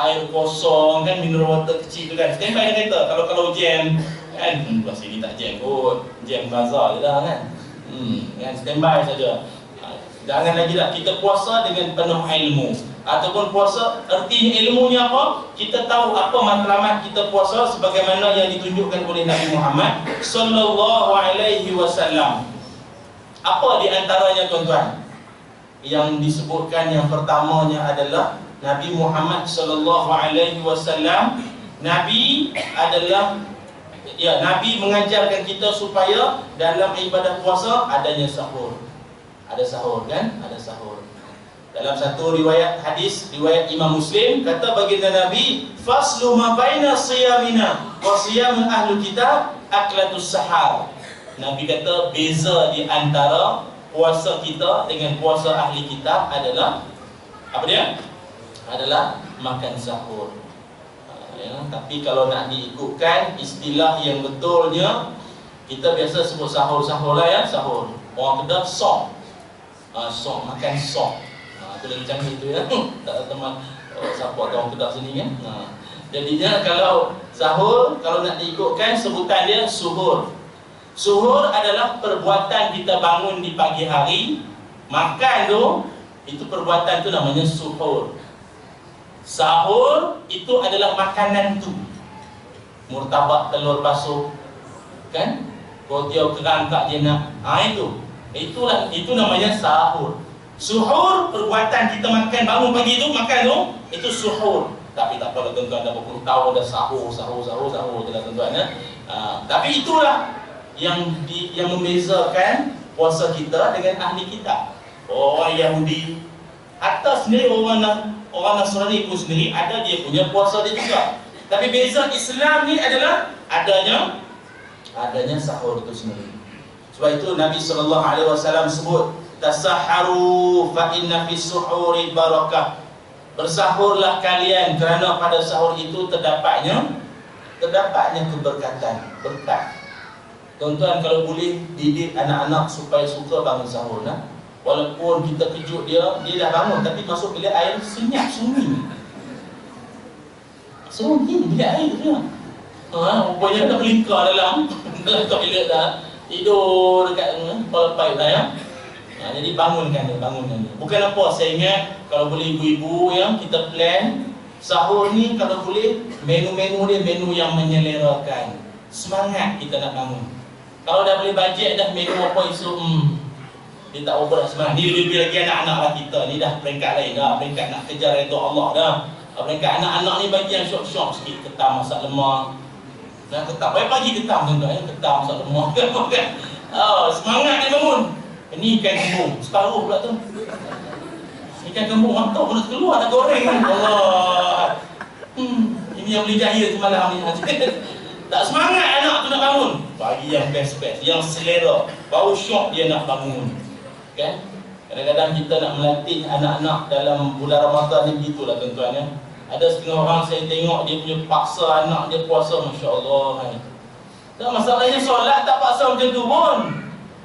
S1: air kosong kan, mineral water kecil tu kan. Standby dalam kereta. Kalau jam kan, belah sini tak jam kot. Jam bazar je dah kan. Kan standby saja. Jangan lagi lah kita puasa dengan penuh ilmu. Ataupun puasa, artinya ilmunya apa? Kita tahu apa matlamat kita puasa sebagaimana yang ditunjukkan oleh Nabi Muhammad sallallahu alaihi wasallam. Apa di antaranya tuan-tuan? Yang disebutkan yang pertamanya adalah Nabi Muhammad sallallahu alaihi wasallam. Nabi adalah Nabi mengajarkan kita supaya dalam ibadah puasa adanya sahur. Ada sahur kan? Ada sahur. Dalam satu riwayat hadis, riwayat Imam Muslim, kata baginda Nabi, faslu ma baina siyamina wa siyam ahli kitab aklatus sahar. Nabi kata beza di antara puasa kita dengan puasa ahli kitab adalah apa dia? Adalah makan sahur. Tapi kalau nak diikutkan istilah yang betulnya, kita biasa sebut sahur-sahur lah ya, sahur. Orang Kedah sok. Sok, makan sok. Itu lagi canggih tu ya. Tak teman siapa orang Kedah sini kan. Jadinya kalau sahur, kalau nak diikutkan sebutan dia suhur. Suhur adalah perbuatan kita bangun di pagi hari. Makan tu, itu perbuatan tu namanya suhur. Sahur itu adalah makanan tu. Murtabak telur basuh kan? Kotiau kerang tak je nak. Itu namanya sahur. Suhur, perbuatan kita makan bangun pagi tu, makan tu, itu suhur. Tapi tak apalah tuan-tuan, dah berpuluh tahun dah sahur je lah tuan-tuan ya. Tapi itulah yang membezakan puasa kita dengan ahli kitab. Orang Yahudi, hatta sendiri orang Nasrani pun sendiri ada dia punya puasa dia juga. Tapi beza Islam ni adalah adanya adanya sahur itu sendiri. Sebab itu Nabi SAW sebut, tasaharu fa inna fis suhuri barakah. Bersahurlah kalian kerana pada sahur itu terdapatnya keberkatan, berkat. Tuan-tuan, kalau boleh didik anak-anak supaya suka bangun sahur, nah. Walaupun kita kejut dia dah bangun, tapi masuk bilik air senyap sunyi. Sunyi bilik air tu. Rupanya dah melingkar dalam toilet dah. Tidur dekat kepala pipe dah ya. Jadi bangunkan dia. Bukan apa, saya ingat kalau boleh ibu-ibu yang kita plan sahur ni, kalau boleh menu-menu dia menu yang menyelerakan. Semangat kita nak bangun. Kalau dah boleh bajet dah menu apa esok, dia tak over dah semangat. Ni lebih lagi anak-anak lah kita ni dah peringkat lain dah, peringkat nak kejar redha Allah dah. Peringkat anak-anak ni bagi yang syok-syok sikit, ketam masak lemak. Dan ketam, pagi ketam tuan-tuan ya, ketam masak lemak kan. Semangat dia bangun. Ini ikan kembung, separuh pula tu. Ikan kembung mantap pun nak keluar, nak goreng kan. Allah. Ini yang boleh jaya semalam ni. Tak semangat anak tu nak bangun. Bagi yang best-best, yang selera, baru syok dia nak bangun. Kan? Kadang-kadang kita nak melatih anak-anak dalam bulan Ramadan ni begitulah tuan-tuan ya. Ada setengah orang saya tengok dia punya paksa anak dia puasa, masya-Allah. Dan masalahnya solat tak paksa macam tu pun.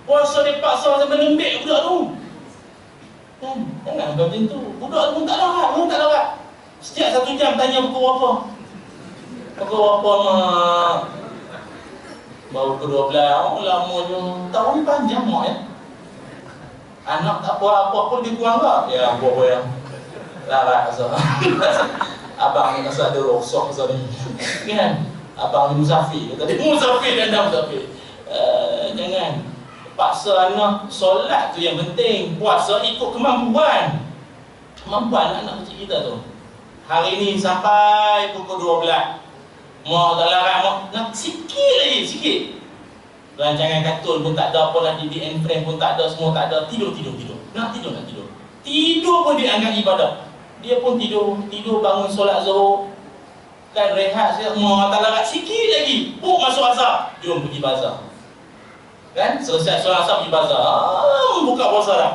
S1: Puasa dia paksa sampai lembik budak tu. Kan? Jangan macam tu. Budak tu pun tak larat. Setiap 1 jam tanya pukul berapa. Pukul berapa mak? Baru ke 12. Lama je. Tahun ni panjang mak ya. Anak tak apa-apa pun dia kurang tak? Ya, apa-apa yang larat asal. Abang ni rasa ada rosak asal ni. Kan? Abang ni musafir. Tadi musafir dan dah musafir. Jangan paksa anak. Solat tu yang penting. Puasa ikut kemampuan. Kemampuan anak kecil kita tu. Hari ni sampai pukul 12. Mak tak larat, mak nak sikit lagi, sikit. Rancangan kartun pun tak ada, apalah didik and friend pun tak ada, semua tak ada. Tidur. Nak tidur. Tidur pun dianggap ibadah. Dia pun tidur bangun solat zuhur. Kan rehat sikit, mak tak larat, sikit lagi. Masuk azhar. Jom pergi bazar. Kan? Selesai solat asar pergi bazar. Buka puasa dah.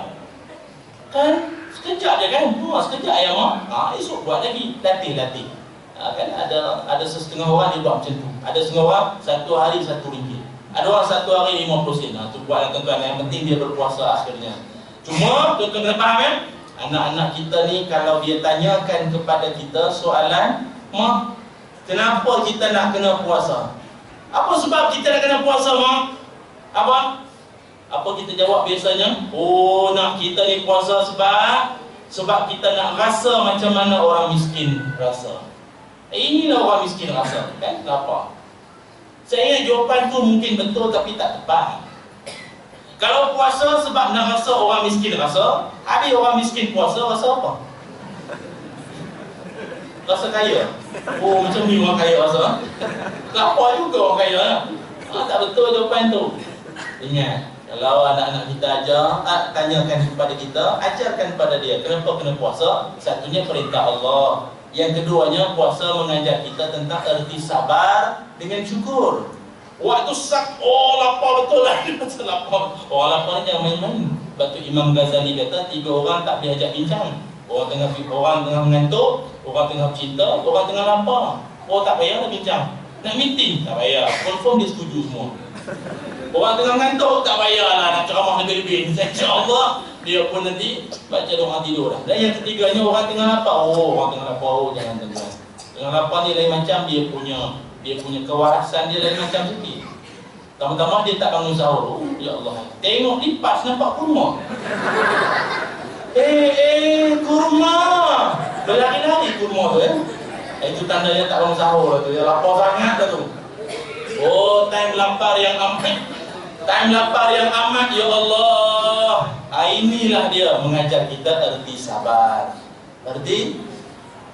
S1: Kan? Sekejap je kan? Sekejap ya mak. Esok buat lagi. Latih. Kan ada setengah orang dia buat macam tu. Ada setengah orang 1 hari 1 ringgit. Ada orang 1 hari 50 sen. Tu buatlah tuan-tuan. Yang penting dia berpuasa akhirnya. Cuma tuan-tuan kena faham kan? Anak-anak kita ni kalau dia tanyakan kepada kita soalan, mak, kenapa kita nak kena puasa? Apa sebab kita nak kena puasa mak? Apa kita jawab biasanya? Nak kita ni puasa sebab kita nak rasa macam mana orang miskin rasa. Inilah orang miskin rasa, kan? Kenapa? Saya ingat jawapan tu mungkin betul tapi tak tepat. Kalau puasa sebab nak rasa orang miskin rasa, habis orang miskin puasa rasa apa? Rasa kaya. Macam ni orang kaya rasa. Kenapa juga orang kaya? Tak betul jawapan tu. Ingat, kalau anak-anak kita tanyakan kepada kita, ajarkan kepada dia kenapa kena puasa. Satunya perintah Allah. Yang keduanya, puasa mengajar kita tentang erti sabar dengan syukur. Waktu lapar betul lah. Lapar. Lapar ni jangan main-main. Sebab tu Imam Ghazali kata 3 orang tak boleh ajak bincang. Orang tengah mengantuk, orang tengah bercinta, orang tengah lapar. Tak payah nak bincang. Nak meeting, tak payah. Confirm dia setuju semua. Orang tengah mengantuk, tak payahlah nak ceramah lebih-lebih. InsyaAllah dia pun nanti baca doa tidur dah. Dan yang ketiganya, orang tengah lapar. Orang tengah lapar, jangan tengah. Tengah lapar ni lain macam, dia punya kewarasan dia lain macam sikit. Pertama-tama dia tak bangun sahur. Ya Allah. Tengok lipas nampak kurma. Kurma. Berlari-lari kurma tu itu tanda dia tak bangun sahur lah tu. Dia lapar sangat dah tu. Time lapar yang amat. Time lapar yang amat, ya Allah. Inilah dia mengajar kita erti sabar. Erti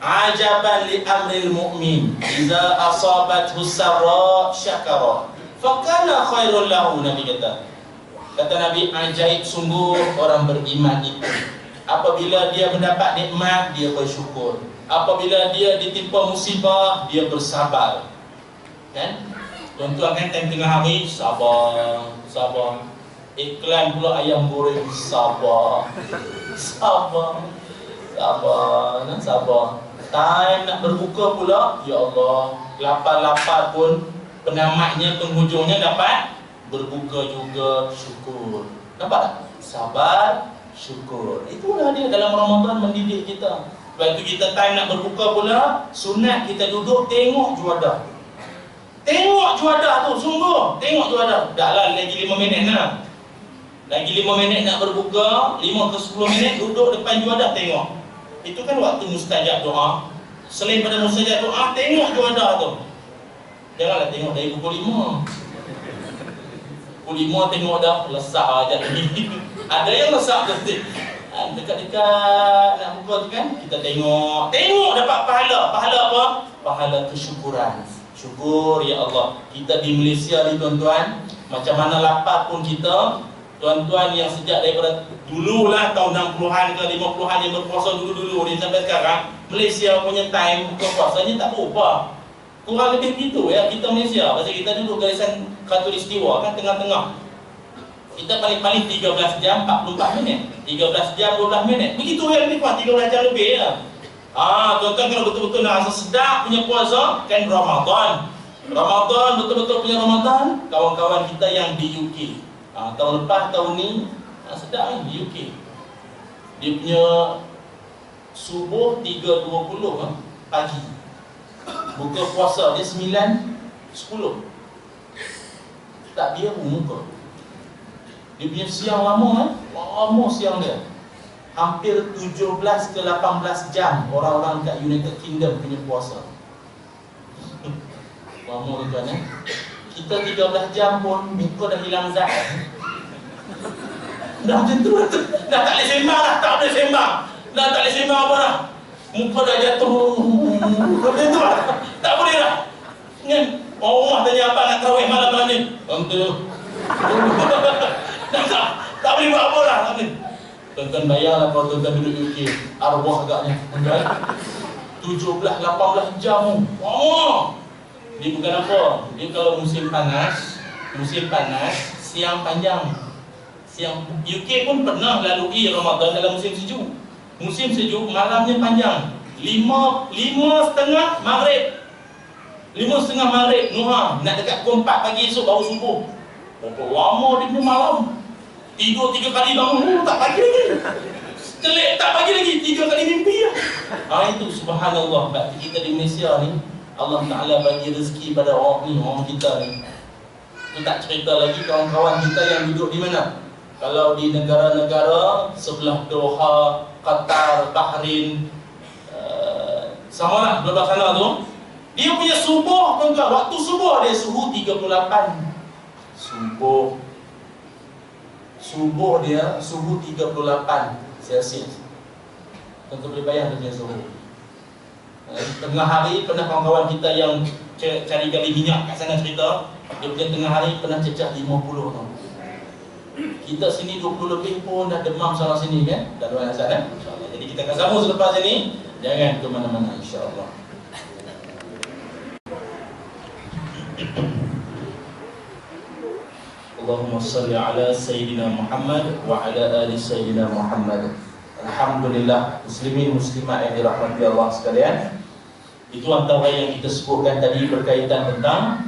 S1: ajaban li amril mu'min iza asabathu sarra syakara fakana khairul lahu. Nabi kata Nabi, ajaib sungguh orang beriman itu apabila dia mendapat nikmat dia bersyukur, apabila dia ditimpa musibah dia bersabar. Kan? Tuan-tuan kan time tengah hari, sabar. Iklan pula ayam goreng, sabar. Time nak berbuka pula, ya Allah, lapar-lapar pun penamatnya, penghujungnya dapat berbuka juga, syukur. Nampak tak? Sabar, syukur. Itulah dia dalam Ramadan mendidik kita. Lepas tu kita time nak berbuka pula, sunat kita duduk tengok juadah. Tengok juadah tu, sungguh tengok juadah. Dah lah lagi 5 minit lah. Lagi 5 minit nak berbuka, 5 ke 10 minit duduk depan juadah tengok. Itu kan waktu mustajab doa. Selain pada mustajab doa, tengok juadah tu. Janganlah tengok dari pukul 5. Pukul 5 tengok dah, lesak aja lagi. Ada yang lesak betul. Dekat-dekat nak buka tu kan, kita tengok dapat pahala. Pahala apa? Pahala kesyukuran. Syukur ya Allah. Kita di Malaysia ni tuan-tuan, macam mana lapar pun kita, tuan-tuan yang sejak daripada dululah tahun 60-an ke 50-an yang berpuasa dulu-dulu ni sampai sekarang, Malaysia punya time buka puasanya tak berubah. Kurang lebih gitu ya kita Malaysia. Pasal kita duduk garisan khatulistiwa kan tengah-tengah. Kita paling-paling 13 jam 44 minit. 13 jam 12 minit. Begitu ya lebih kurang 13 jam lebih ya. Tuan-tuan kalau betul-betul nak rasa sedap punya puasa kan Ramadan betul-betul punya Ramadan. Kawan-kawan kita yang di UK, tahun lepas tahun ni sedap ni di UK. Dia punya subuh 3.20 pagi. Buka puasa dia 9.10. Tak dia pun muka. Dia punya siang lama siang dia. Hampir 17 ke 18 jam orang-orang kat United Kingdom punya puasa. Lama ni tuan Kita 13 jam pun muka dah hilang zat. Dah macam tu. Dah tak boleh sembang dah, tak boleh sembang. Dah tak boleh sembang apa dah. Muka dah jatuh. Macam tu lah. Tak boleh dah. Kan orang rumah tanya apa nak tarawih malam-malam ni. Tentu. Tak boleh buat apa lah, tak boleh. Tuan-tuan bayanglah kalau tuan-tuan duduk UK, arwah agaknya 17-18 jam. Dia bukan apa. Dia kalau musim panas siang panjang. Siang UK pun pernah lalui Ramadan dalam musim sejuk. Musim sejuk malamnya panjang. 5.30 Maghrib. 5.30 Maghrib Nuha nak dekat pukul 4 pagi esok baru subuh. Berapa lama dia punya malam. Tidur 3 kali bangun, tak pagi lagi. Telik tak pagi lagi, 3 kali mimpi lah. Itu subhanallah. Sebab kita di Malaysia ni, Allah Ta'ala bagi rezeki pada orang kita ni. Itu tak cerita lagi kawan-kawan kita yang duduk di mana. Kalau di negara-negara sebelah Doha, Qatar, Bahrain, samalah belah sana tu, dia punya subuh tuan-tuan, waktu subuh dia suhu 38. Subuh dia suhu 38 Celsius. Tentu boleh bayang dia punya suhu. Tengah hari pernah kawan-kawan kita yang cari gali minyak kat sana cerita, dia punya tengah hari pernah cecah 50 tau. Kita sini 20 lebih pun dah demam sana sini kan. Dah luar sana insya-Allah. Jadi kita akan sambung selepas ini. Jangan ke mana-mana insya-Allah. Allahumma salli ala Sayyidina Muhammad wa ala ali Sayyidina Muhammad. Alhamdulillah, muslimin muslimat yang dirahmati Allah sekalian. Itu antara yang kita sebutkan tadi berkaitan tentang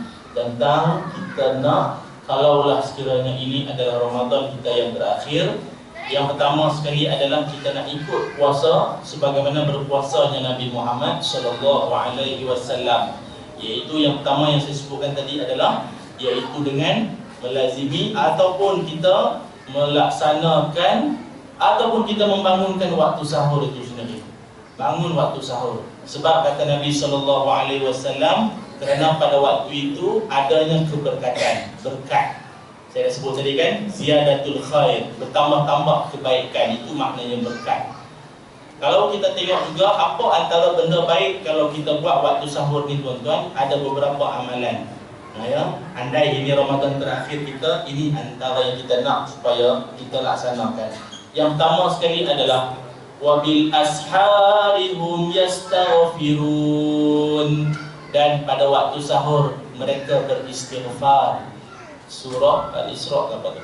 S1: kita nak, kalaulah sekiranya ini adalah Ramadan kita yang terakhir, yang pertama sekali adalah kita nak ikut puasa sebagaimana berpuasanya Nabi Muhammad sallallahu alaihi wasallam. Iaitu yang pertama yang saya sebutkan tadi adalah iaitu dengan melazimi ataupun kita melaksanakan ataupun kita membangunkan waktu sahur itu sendiri. Bangun waktu sahur. Sebab kata Nabi sallallahu alaihi wasallam, kerana pada waktu itu adanya keberkatan, berkat. Saya dah sebut tadi kan, ziyadatul khair, bertambah-tambah kebaikan, itu maknanya berkat. Kalau kita tengok juga apa antara benda baik kalau kita buat waktu sahur ni tuan-tuan, ada beberapa amalan. Andai ini Ramadan terakhir kita, ini antara yang kita nak supaya kita laksanakan. Yang pertama sekali adalah wabil asharihum yastaghfirun. Dan pada waktu sahur mereka beristighfar. Surah Al-Isra apa tu?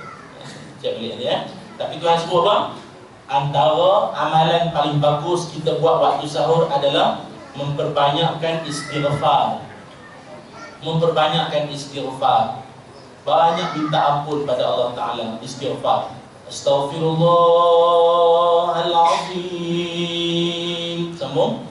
S1: Cek balik ni ya. Tapi Tuhan sebut apa? Antara amalan paling bagus kita buat waktu sahur adalah memperbanyakkan istighfar. Memperbanyakkan istighfar. Banyak minta ampun pada Allah Ta'ala. Istighfar. Astaghfirullahalazim. Sambung.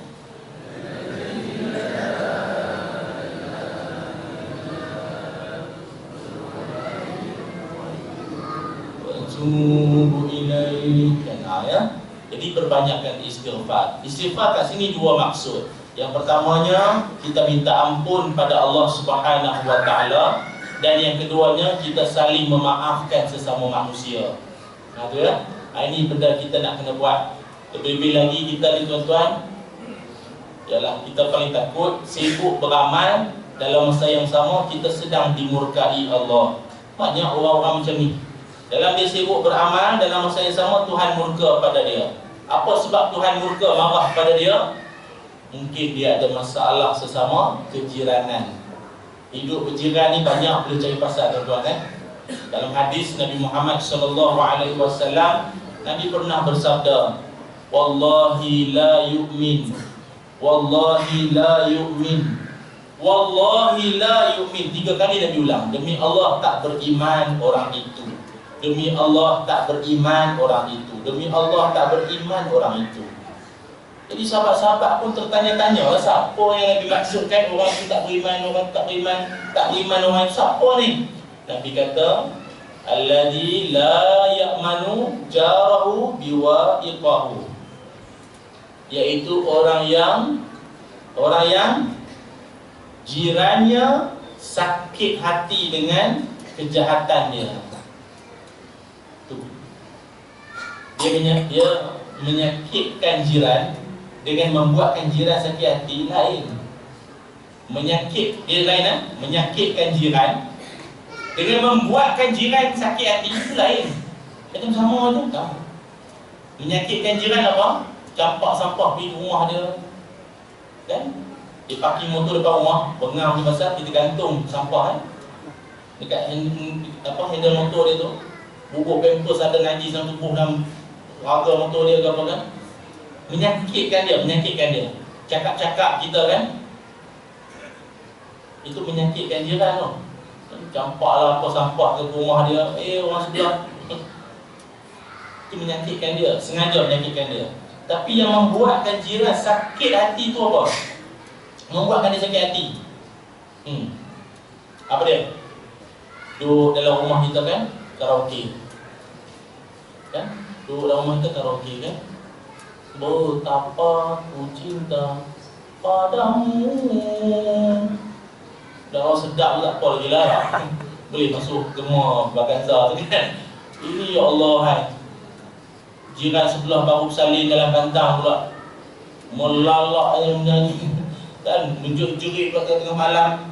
S1: Tubu ilaih. Ya. Jadi perbanyakkan istighfar. Istighfar kat sini dua maksud. Yang pertamanya kita minta ampun pada Allah Subhanahu wa taala, dan yang keduanya kita saling memaafkan sesama manusia. Nah tu ya. Ini benda kita nak kena buat. Lebih-lebih lagi kita ni tuan-tuan, ialah kita paling takut sibuk beramal, dalam masa yang sama kita sedang dimurkai Allah. Banyak orang-orang macam ni. Dalam dia sibuk beramal, dalam masa yang sama Tuhan murka pada dia. Apa sebab Tuhan murka, marah pada dia? Mungkin dia ada masalah sesama kejiranan. Hidup berjiran ni banyak boleh cari pasal tuan-tuan Dalam hadis Nabi Muhammad SAW, Nabi pernah bersabda, Wallahi la yu'min, Wallahi la yu'min, Wallahi la yu'min. 3 kali Nabi ulang. Demi Allah tak beriman orang itu. Demi Allah tak beriman orang itu. Demi Allah tak beriman orang itu. Jadi sahabat-sahabat pun tertanya-tanya, siapa yang Nabi maksudkan orang itu tak beriman, orang tak beriman, tak beriman orang itu siapa ni? Nabi kata, alladzi la ya'manu jarahu biwa'iqahu. Iaitu orang yang jirannya sakit hati dengan kejahatannya. Dia menyakitkan jiran dengan membuatkan jiran sakit hati lain. Menyakitkan jiran dengan membuatkan jiran sakit hati itu lain. Macam sama tu tak? Menyakitkan jiran apa? Campak sampah pergi rumah dia, kan? Dia parking motor depan rumah, bengang di pasal, kita gantung sampah dekat handle motor dia tu. Bubuk pampers ada najis dalam tubuh dalam raga motor dia ke apa kan. Menyakitkan dia. Cakap-cakap kita kan, itu menyakitkan jiran tu. Campaklah apa sampah ke rumah dia, orang sebelah. Itu menyakitkan dia, sengaja menyakitkan dia. Tapi yang membuatkan jiran sakit hati tu apa? Membuatkan dia sakit hati. Apa dia? Duduk dalam rumah kita kan, karaoke. Kan? Duduk dalam rumah kita karaoke kan? Betapa ku cinta padamu. Dah orang sedap tak apa lagi lah. Boleh masuk gemar Baganza tu kan. Ini ya Allah jiran sebelah baru bersalin dalam kantang pula, melalak yang menyanyi kan, menjerit-jerit pada tengah malam.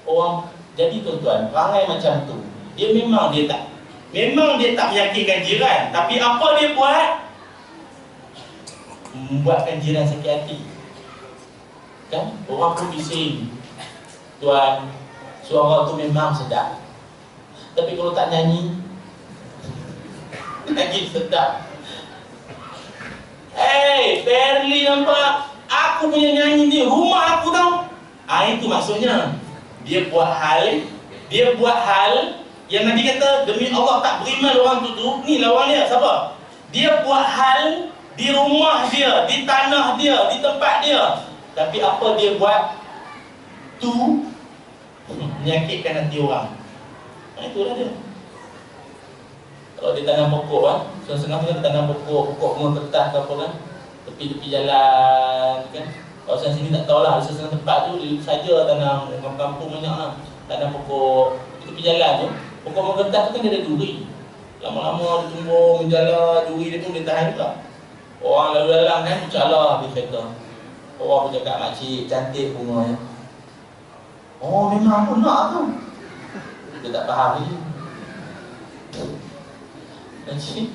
S1: Orang jadi tuan-tuan, perangai macam tu dia memang dia tak menyakitkan jiran, tapi apa dia buat? Membuatkan jiran sakit hati. Kan? Orang pun bising, tuan, suara tu memang sedap, tapi kalau tak nyanyi lagi sedap. Perli nampak aku punya nyanyi ni, rumah aku tau. Itu maksudnya dia buat hal yang Nabi kata demi Allah tak beriman orang tu. Ni lawan dia siapa? Dia buat hal di rumah dia, di tanah dia, di tempat dia, tapi apa dia buat tu menyakitkan hati orang. Itulah dia. Kalau dia tanam pokok kan, setengah dia tanam pokok bunga kertas ke apa kan, tepi-tepi jalan kan. Kalau saya sini tak tahulah, ada setengah tempat tu dia saja tanam, kampung banyak lah tanam pokok tepi jalan tu. Pokok bunga kertas tu kan dia ada duri. Lama-lama dia tumbuh menjala, duri dia pun dia tahan juga. Orang lalu lalang kan, insya-Allah dia kata. Orang pun cakap, makcik cantik bunganya. Oh memang pun nak tu. Dia tak faham lagi. Makcik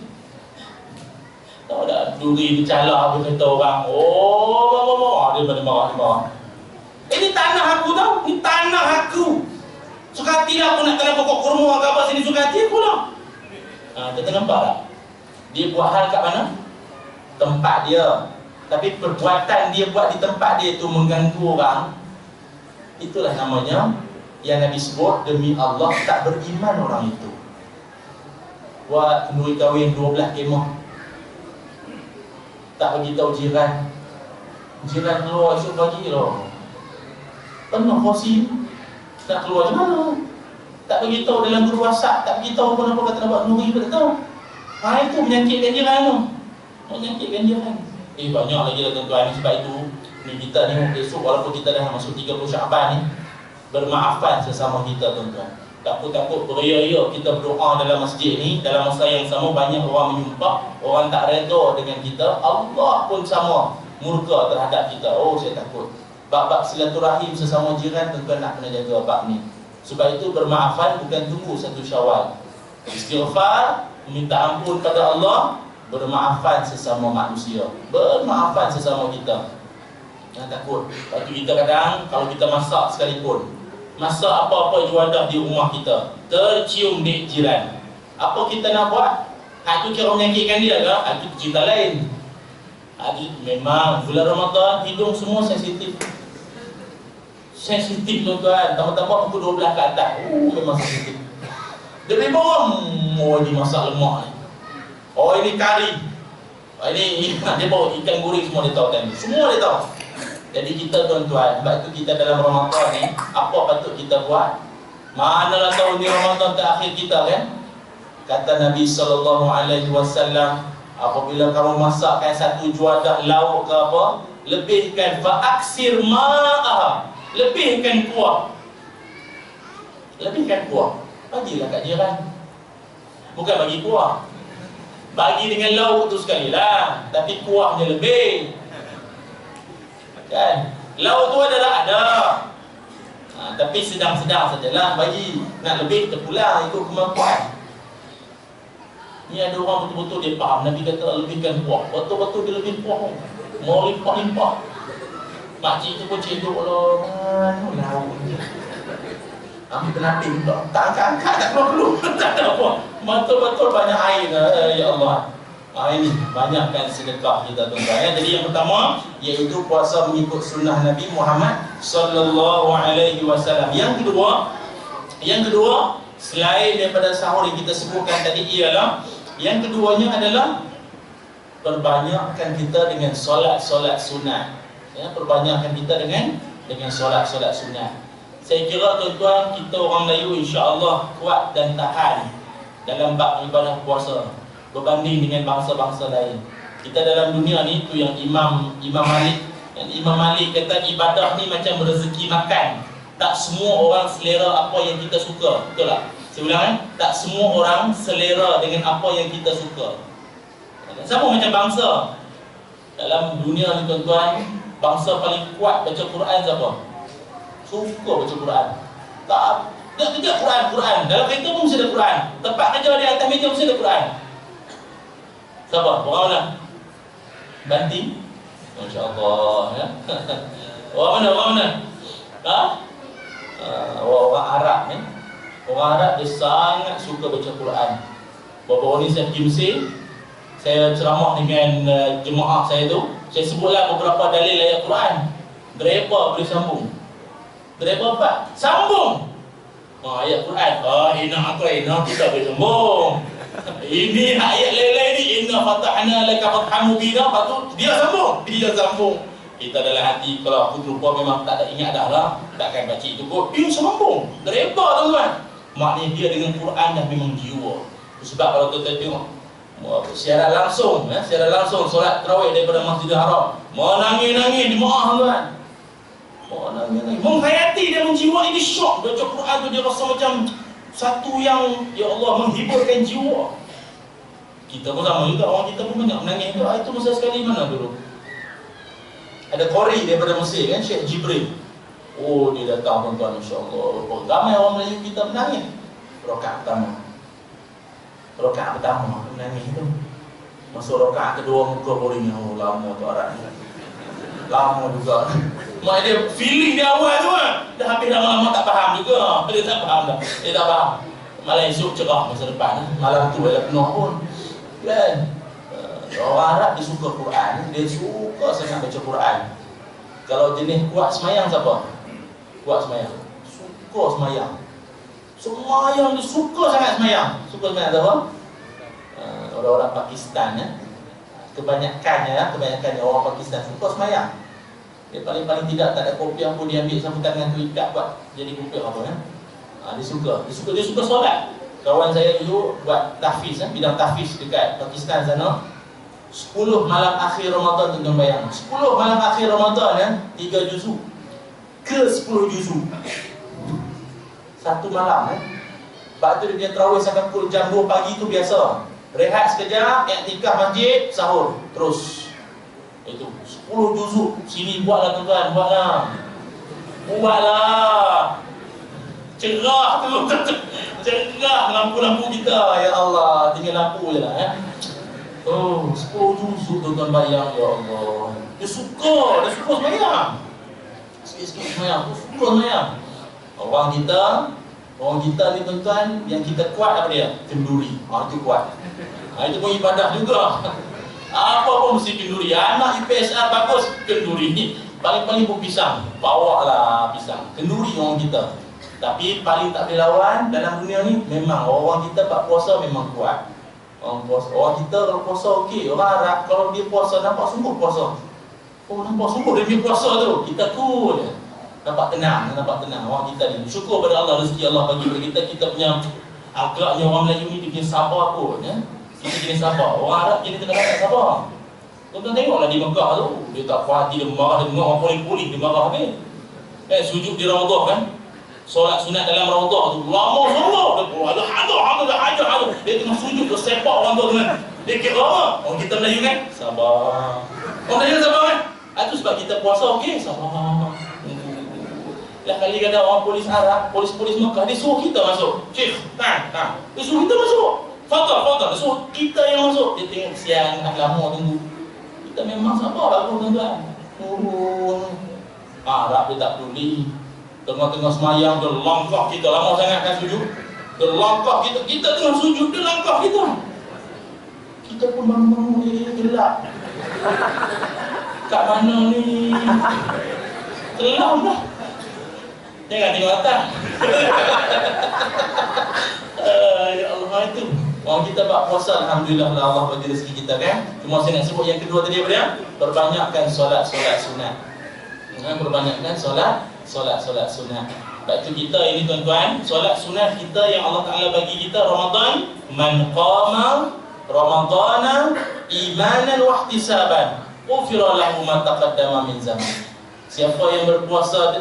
S1: tahu tak, duri bercala dia kata orang. Dia pada marah. Ini tanah aku tau, ini tanah aku. Sukati lah aku nak tanam pokok kurma ke apa sini, sukati aku lah. Kita nampak tak? Dia buat hal kat mana? Tempat dia. Tapi perbuatan dia buat di tempat dia tu mengganggu orang. Itulah namanya yang Nabi sebut, demi Allah tak beriman orang itu. Buat kenduri kahwin 12 kemah, tak bagi tahu jiran. Jiran keluar esok pagi lah, penuh kursi, nak keluar macam mana? Tak bagi tahu dalam grup WhatsApp, tak bagi tahu pun apa kata nak buat kenduri pun tak tahu. Itu menyakitkan jiran tu. Menyakitkan jiran. Banyak lagi lah tuan-tuan. Sebab itu ni kita ni esok walaupun kita dah masuk 30 Syaban ni, bermaafkan sesama kita tuan-tuan. Takut-takut beria-ria kita berdoa dalam masjid ni, dalam masa yang sama banyak orang menyumpah, orang tak redha dengan kita, Allah pun sama murka terhadap kita. Oh, saya takut. Bab-bab silaturahim sesama jiran tuan-tuan nak kena jaga bab ni. Sebab itu bermaafan bukan tunggu 1 Syawal. Istighfar, minta ampun pada Allah, bermaafan sesama manusia, bermaafan sesama kita. Jangan takut. Lepas tu kita kadang kalau kita masak sekalipun, masak apa-apa juadah di rumah kita, tercium di jiran, apa kita nak buat? Itu kira menyakitkan dia ke? Itu cerita lain. Memang bulan Ramadan hidung semua sensitif. Sensitif tuan-tuan. Tambah-tambah pukul 12 ke atas, memang sensitif. Dia boleh borong, ini masak lemak ni, ini kari, ini dia bawa ikan goreng, semua dia tahu kan. Semua dia tahu. Jadi kita tuan-tuan, sebab itu kita dalam Ramadan ni, apa patut kita buat? Manalah tahu ni Ramadan terakhir kita kan? Kata Nabi SAW, apabila kamu masakkan satu juadah lauk ke apa, lebihkan fa'aksir ma'ah, lebihkan kuah. Lebihkan kuah. Bagilah kat jiran. Bukan bagi kuah, bagi dengan lauk tu sekali lah, tapi kuahnya lebih kan. Lauk tu adalah ada, tapi sedang-sedang sajalah bagi. Nak lebih terpulang ikut kemampuan. Ni ada orang betul-betul dia faham. Nabi kata lebihkan kuah, betul-betul dia lebih kuah, mau limpah-limpah. Makcik tu pun cedok lah, lauk ni ambil penapis pula, tak angkat-angkat, tak perlu tak ada apa. Betul-betul banyak air, ya Allah. Ini banyakkan sedekah kita tuan-tuan ya. Jadi yang pertama iaitu puasa mengikut sunnah Nabi Muhammad sallallahu alaihi wasallam. Yang kedua selain daripada sahur yang kita sebutkan tadi ialah, yang keduanya adalah perbanyakkan kita dengan solat-solat sunat ya. Perbanyakkan kita dengan solat-solat sunat. Saya kira tuan-tuan, kita orang Melayu insya-Allah kuat dan tahan dalam bab ibadah puasa berbanding dengan bangsa-bangsa lain. Kita dalam dunia ni tu yang Imam Malik kata ibadah ni macam rezeki makan. Tak semua orang selera apa yang kita suka. Betul tak? Saya ulang tak semua orang selera dengan apa yang kita suka. Sama macam bangsa. Dalam dunia ni tuan-tuan, bangsa paling kuat baca Quran siapa? Suka baca Quran. Tak, dia kerja Quran. Dalam kereta pun mesti ada Quran. Tempat kerja di atas meja mesti ada Quran. Siapa? Orang mana? Banting? Masya-Allah ya. Orang mana? Orang Arab ni. Orang Arab dia sangat suka baca Quran. Baru-baru ni saya pergi Mesir, saya ceramah dengan jemaah saya tu. Saya sebutlah beberapa dalil ayat Quran. Driver boleh sambung. Driver apa? Sambung. Ayat Quran. Inna kita boleh sambung. Ini ayat lain-lain ni, inna fatahna laka fathan mubina, patut dia sambung. Kita dalam hati, kalau aku terlupa memang tak ada ingat dah lah, takkan baca itu kot. Dia sambung. Driver tuan-tuan. Maknanya dia dengan Quran dah memang jiwa. Sebab kalau tuan-tuan tengok siaran langsung solat tarawih daripada Masjidil Haram, menangis-nangis di maah tuan. Menghayati dia, menjiwai, dia syok baca Quran tu, dia rasa macam satu yang ya Allah menghiburkan jiwa. Kita pun sama juga, orang kita pun banyak menangis juga. Itu masa sekali mana dulu ada Qori daripada Mesir kan, Syekh Jibril. Dia datang tuan-tuan, insya-Allah ramai orang Melayu kita menangis. Rakaat pertama menangis tu. Masuk rakaat kedua muka boring. Lama tu arah ni, lama juga. Mak dia feeling dia awal tu dah habis lama-lama tak faham juga. Dia tak faham dah. Dia tak faham. Malam esok cerah masa depan. Malam tu dia penuh pun. Kan? Orang Arab dia suka Quran, dia suka sangat baca Quran. Kalau jenis kuat semayang siapa? Kuat semayang. Suka semayang. Semayang dia suka sangat semayang. Suka semayang siapa? Orang-orang Pakistan ya. Kebanyakannya orang Pakistan suka semayang. Dia paling-paling tidak tak ada kopiah pun dia ambil sapu tangan tu ikat buat jadi kopiah apa ya. Dia suka solat. Kawan saya dulu buat tahfiz bidang tahfiz dekat Pakistan sana. 10 malam akhir Ramadan tuan-tuan bayang. 10 malam akhir Ramadan 3 juzuk ke 10 juzuk. Satu malam Lepas tu dia terawih sampai pukul jam 2 pagi tu biasa. Rehat sekejap, iktikaf masjid, sahur. Terus. Itu 10 juzuk. Sini buatlah tuan-tuan, buatlah. Cerah tu. Cerah lampu-lampu kita. Ya Allah, tinggal lampu je lah Oh, 10 juzuk tuan-tuan bayang. Ya Allah. Dia suka semayang. Sikit-sikit semayang. Dia suka semayang. Orang kita ni tuan-tuan, yang kita kuat apa dia? Kenduri. Itu kuat. Itu pun ibadah juga. Apa pun mesti kenduri. Anak IPSR bagus, kenduri. Paling-paling pun pisang. Bawa lah pisang. Kenduri orang kita. Tapi paling tak boleh lawan dalam dunia ni, memang orang kita buat puasa memang kuat. Orang kita kalau puasa okey. Orang Arab kalau dia puasa nampak sungguh puasa. Oh, nampak sungguh dia punya puasa tu. Kita cool. Nampak tenang. Orang kita ni syukur pada Allah, rezeki Allah bagi kepada kita. Kita punya agaknya orang Melayu ni dia punya sabar pun Kita jenis sabar. Orang Arab jenis tengah-tengah sabar. Tuan-tuan tengoklah di Mekah tu, dia tak puas hati, dia marah, dia dengar orang polis-polis, dia marah habis. Sujud di Raudhah kan. Solat sunat dalam Raudhah tu lama sungguh. Dia hajar. Dia tengah sujud, dia sepak orang tu kan. Dia kira lama. Orang kita Melayu kan, sabar. Orang Melayu sabar kan. Itu sebab kita puasa okey, sabar. Lah kali kadang orang polis Arab, polis-polis Mekah, dia suruh kita masuk. Cik, tak. Dia suruh kita masuk. Fadal. Dia suruh kita yang masuk. Dia tengok siang, lama tunggu. Kita memang sabar bagus tuan-tuan. Turun. Arab dia tak peduli. Tengah-tengah semayang, dia langkah kita. Lama sangat kan sujud. Dia langkah kita. Kita tengah sujud, dia langkah kita. Kita pun bangun, gelap. Kat mana ni? Kelam lah. Jangan tengok atas. Ya Allah itu. Orang kita buat puasa, alhamdulillah Allah bagi rezeki kita kan. Cuma saya nak sebut yang kedua tadi apa dia? Perbanyakkan solat sunat. Perbanyakkan solat sunat. Sebab itu kita ini tuan-tuan, solat sunat kita yang Allah Ta'ala bagi kita Ramadan, man qama Ramadana imanan wa ihtisaban ghufira lahu ma taqaddama min zamani. Siapa yang berpuasa,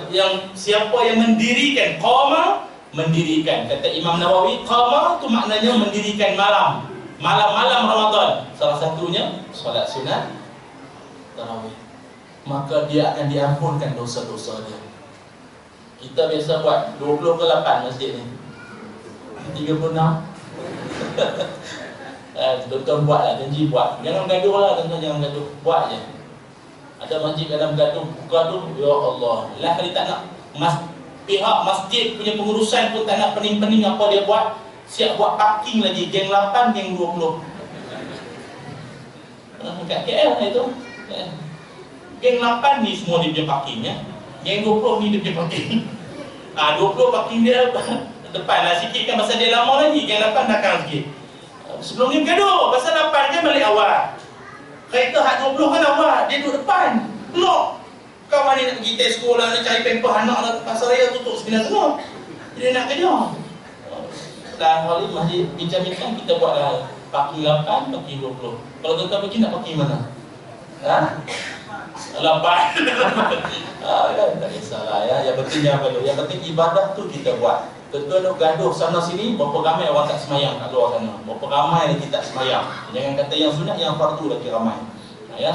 S1: siapa yang mendirikan, qama, mendirikan. Kata Imam Nawawi, qama itu maknanya mendirikan malam-malam Ramadan. Salah satunya solat sunat tarawih. Maka dia akan diampunkan dosa-dosa dia. Kita biasa buat 20 ke 8 masjid ni. 36. Tuan-tuan buatlah, janji buat. Jangan gaduh lah tuan-tuan, jangan gaduh. Buat je. Ada masjid kadang gaduh, ya Allah. Lah kali tak nak pihak masjid punya pengurusan pun tak nak pening-pening apa dia buat. Siap buat parking lagi, geng 8, geng 20. Kat KL lah itu. Geng 8 ni semua dia punya parking Geng 20 ni dia punya parking. 20 parking dia depan lah sikit kan, pasal dia lama lagi. Geng 8 belakang sikit. Sebelum ni bergaduh, pasal 8 kan balik awal. Kereta hak 20 kan awal, dia duduk depan. Lock. Kawan ni nak pergi test sekolah, nak cari pamper anak nak pasar raya tutup 9.30. Dia nak kerja. Dan wali masjid bincang-bincang, kita buatlah parking 8, parking 20. Kalau tuan-tuan pergi nak parking mana? 8. Tak kisahlah Yang pentingnya apa tu? Yang penting ibadah tu kita buat. Tuan-tuan nak gaduh sana sini, berapa ramai orang tak semayang kat luar sana. Berapa ramai lagi tak semayang. Jangan kata yang sunat, yang fardu lagi ramai.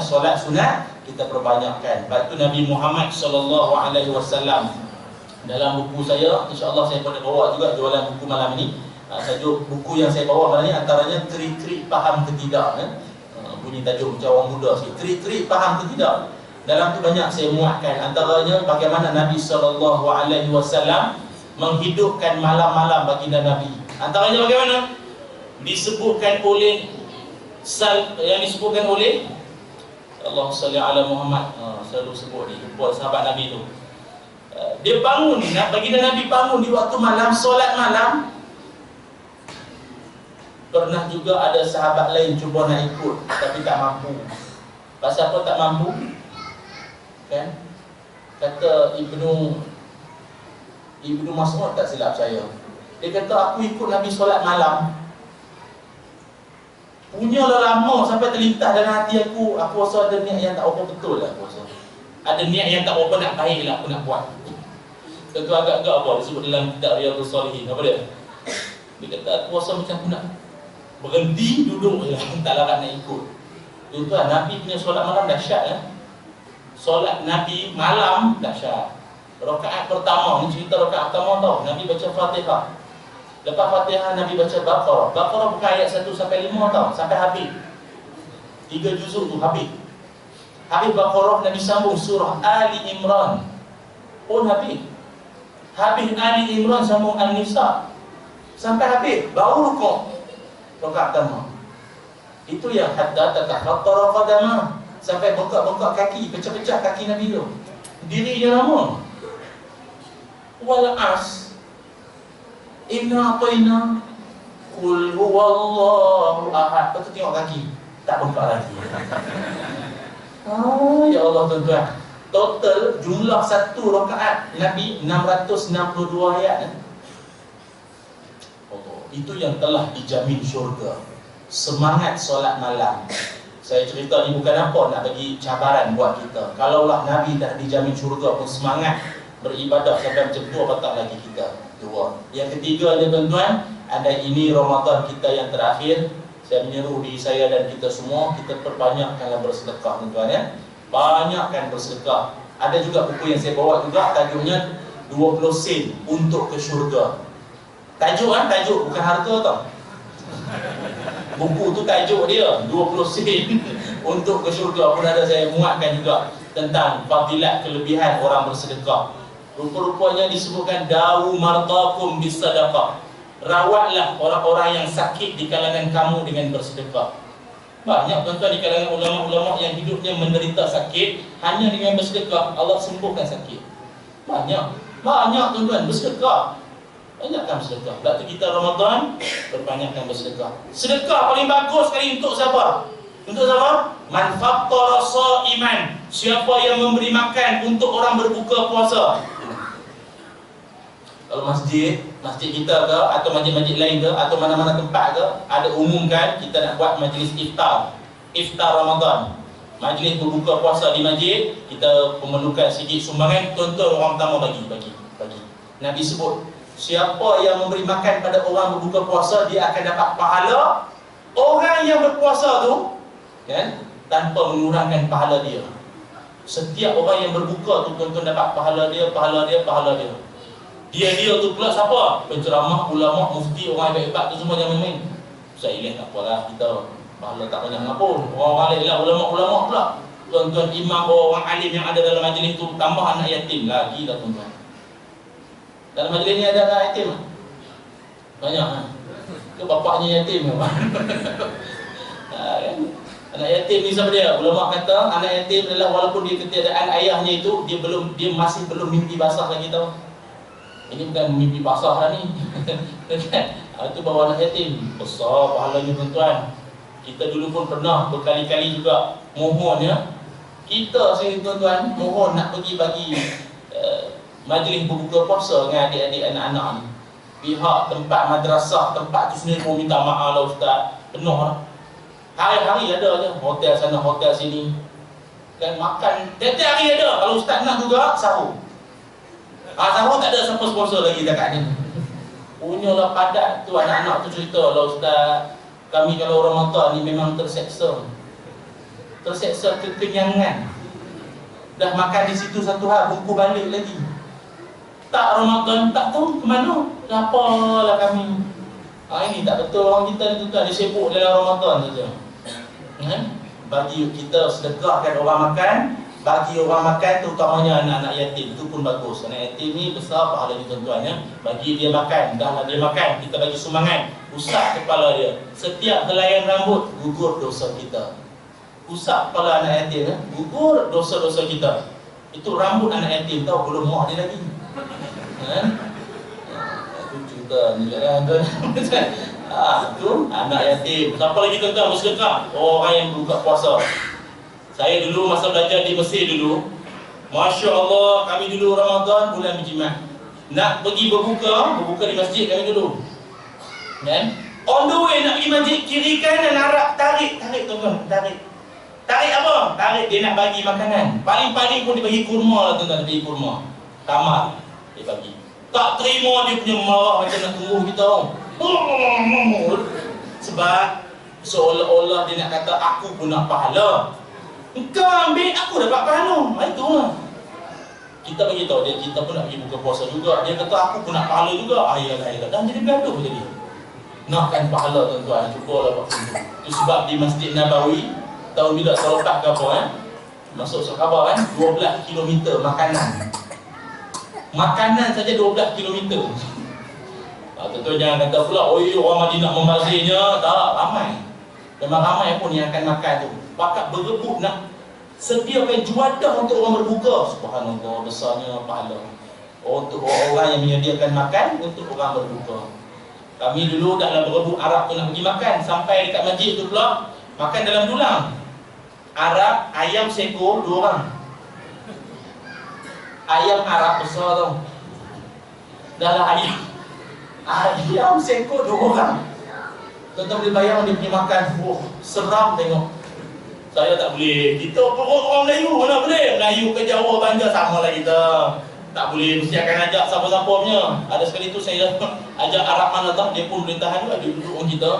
S1: Solat sunat kita perbanyakkan. Lepas tu Nabi Muhammad SAW dalam buku saya, insya-Allah saya boleh bawa juga jualan buku malam ini. Tajuk buku yang saya bawa malam ini antaranya trik-trik faham ke tidak. Bunyi tajuk macam orang muda sikit. Trik-trik faham ke tidak. Dalam tu banyak saya muatkan, antaranya bagaimana Nabi SAW menghidupkan malam-malam baginda Nabi. Antaranya bagaimana? Disebutkan oleh Allah salli ala Muhammad, selalu sebut ni buat sahabat Nabi tu. Dia bangun, baginda Nabi bangun di waktu malam, solat malam. Pernah juga ada sahabat lain cuba nak ikut tapi tak mampu. Pasal apa tak mampu? Kan? Kata Ibnu Mas'ud, tak silap saya, dia kata aku ikut Nabi solat malam, punyalah lama sampai terlintas dalam hati aku rasa ada niat yang tak apa betul lah, aku rasa ada niat yang tak apa nak baik lah aku nak buat. Tentu agak-agak apa disebut dalam kitab Riyadhus Shalihin, apa dia? Dia kata aku rasa macam aku nak berhenti duduk je lah, tak larat nak ikut. Tuan-tuan, Nabi punya solat malam dahsyat ya. Solat Nabi malam dahsyat. Rakaat pertama, ni cerita rakaat pertama tau, Nabi baca Fatihah. Lepas Fatihah Nabi baca Baqarah. Baqarah bukan ayat 1 sampai 5 tau, sampai habis. 3 juzuk tu habis. Habis Baqarah Nabi sambung surah Ali Imran pun habis. Habis Ali Imran sambung An-Nisa sampai habis, baru rukuk rakaat pertama. Itu yang hatta tatahaqara qadama, sampai bengkak-bengkak kaki, pecah-pecah kaki Nabi tu. Dirinya lama. Wal as inna atayna qul huwallahu ahad. Lepas tu tengok kaki, tak bengkak lagi. Ya Allah tuan-tuan, total jumlah satu rakaat Nabi 662 ayat. Itu yang telah dijamin syurga. Semangat solat malam. Saya cerita ni bukan apa nak bagi cabaran buat kita. Kalaulah Nabi tak dijamin syurga pun semangat beribadah sampai macam tu, apatah lagi kita. Dua. Yang ketiga ni tuan-tuan, ada ini Ramadan kita yang terakhir. Saya menyeru diri saya dan kita semua, kita perbanyakkanlah bersedekah tuan-tuan ya. Banyakkan bersedekah. Ada juga buku yang saya bawa juga, tajuknya 20 sen untuk ke syurga. Tajuk kan, tajuk bukan harga tau. Buku tu tajuk dia 20 sen untuk ke syurga. Pun ada saya muatkan juga tentang fadilat kelebihan orang bersedekah. Rupa-rupanya disebutkan dawu martakum bisadaqah. Rawatlah orang-orang yang sakit di kalangan kamu dengan bersedekah. Banyak tuan-tuan di kalangan ulama-ulama yang hidupnya menderita sakit, hanya dengan bersedekah Allah sembuhkan sakit. Banyak tuan-tuan bersedekah. Banyakkan bersedekah. Waktu kita Ramadan, perbanyakkan bersedekah. Sedekah paling bagus sekali untuk siapa? Untuk siapa? Man fattara sha'iman. Siapa yang memberi makan untuk orang berbuka puasa. Kalau masjid kita ke, atau masjid-masjid lain ke, atau mana-mana tempat ke, ada umumkan kita nak buat majlis iftar Ramadan, majlis berbuka puasa di masjid. Kita memerlukan sikit sumbangan, tuan-tuan orang pertama bagi. Nabi sebut, siapa yang memberi makan pada orang berbuka puasa, dia akan dapat pahala orang yang berpuasa tu kan, tanpa mengurangkan pahala dia. Setiap orang yang berbuka tu tuan-tuan dapat pahala dia. Dia tu pula siapa? Penceramah, ulama, mufti, orang hebat tu semua jangan main. Saya ingat tak apalah, kita pahala tak banyak pun. Orang lain lah, ulama-ulama pula. Tuan-tuan imam, orang alim yang ada dalam majlis tu, tambah anak yatim lagi dah tuan-tuan. Dalam majlis ni ada anak yatim? Banyak kan? Ke bapaknya yatim kan? Anak yatim ni siapa dia? Ulama kata anak yatim adalah walaupun dia ketiadaan ayahnya itu, dia masih belum mimpi basah lagi tau. Ini bukan mimpi basah lah ni. Itu bawa anak yatim. Besar pahalanya tuan-tuan. Kita dulu pun pernah berkali-kali juga mohon ya. Kita sendiri tuan-tuan mohon nak pergi bagi majlis berbuka puasa dengan adik-adik anak-anak ni. Pihak tempat madrasah, tempat tu sendiri pun minta maaf lah ustaz, penuh lah. Hari-hari ada je, hotel sana, hotel sini. Kan makan, tiap-tiap hari ada. Kalau ustaz nak juga, sahur. Sahur tak ada siapa sponsor lagi dekat ni. Punyalah padat tu, anak-anak tu cerita lah ustaz, kami kalau Ramadan ni memang terseksa kekenyangan. Dah makan di situ satu hari, bungku balik lagi. Tak Ramadan, tak tahu ke mana. Laparlah kami. Ini tak betul orang kita ni tuan, dia sibuk dalam Ramadan saja. Bagi kita sedekahkan orang makan, bagi orang makan, terutamanya anak-anak yatim, itu pun bagus. Anak yatim ni besar pahala dia tuan-tuan ya. Bagi dia makan, dah dia makan, kita bagi sumbangan, usap kepala dia. Setiap helaian rambut gugur dosa kita. Usap kepala anak yatim ya, gugur dosa-dosa kita. Itu rambut anak yatim, tahu belum muak dia lagi. Itu cerita ni kan tuan. Itu anak yatim. Siapa lagi tuan-tuan bersedekah? Orang yang buka puasa. Saya dulu masa belajar di Mesir dulu, Masya Allah, kami dulu Ramadan bulan berjimat. Nak pergi berbuka di masjid kami dulu. Kan? On the way nak pergi masjid, kiri kanan arah tarik tuan-tuan, tarik. Tarik apa? Tarik dia nak bagi makanan. Paling-paling pun dia bagi kurma lah tuan-tuan, dia bagi kurma. Tamar dia bagi. Tak terima dia punya marah macam nak tunggu kita. Sebab seolah-olah dia nak kata aku pun nak pahala. Engkau ambil, aku dapat pahala. Itulah. Kita bagi tahu dia, kita pun nak pergi buka puasa juga. Dia kata aku pun nak pahala juga. Ayalah. Dan jadi gaduh jadi. Nakkan pahala tuan-tuan. Cubalah buat macam tu. Itu sebab di Masjid Nabawi, tahun bila tahun lepas ke apa masuk khabar kan, 12 km makanan. Makanan saja 12 km. Tuan-tuan jangan kata pula, oi orang Madinah membazirnya. Tak, ramai. Memang ramai pun yang akan makan tu. Pakat berebut nak sediakan juadah untuk orang berbuka. Subhanallah, besarnya pahala untuk orang yang menyediakan makan untuk orang berbuka. Kami dulu dalam berebut Arab tu nak pergi makan, sampai dekat masjid tu pula makan dalam dulang. Arab, ayam seekor 2 orang. Ayam Arab besar tau. Dalam ayam seekor 2 orang. Tuan-tuan boleh bayang dia punya makan. Seram tengok. Saya tak boleh. Kita orang Melayu mana boleh. Melayu ke Jawa, Banjar sama lah kita. Tak boleh. Mesti akan ajak siapa-siapa punya. Ada sekali tu saya ajak Arab mana tak, dia pun boleh tahan juga. Dia duduk dengan kita.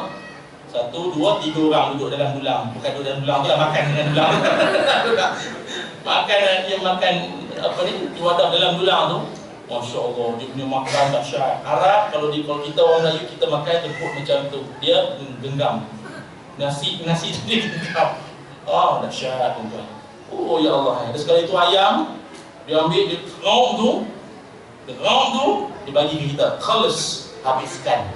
S1: 1, 2, 3 orang duduk dalam dulang. Bukan duduk dalam dulang tu lah, makan dengan dulang. Makan dia makan apa ni, wadah dalam dulang tu. Masya Allah, dia punya makan dahsyat. Arab kalau kita orang Melayu, kita makan jemput macam tu. Dia genggam. Nasi tu dia genggam. Oh, dahsyat tuan-tuan. Oh ya Allah. Ada sekali tu ayam, dia ambil, dia kerong tu, dia bagi ke kita. Khalas, habiskan.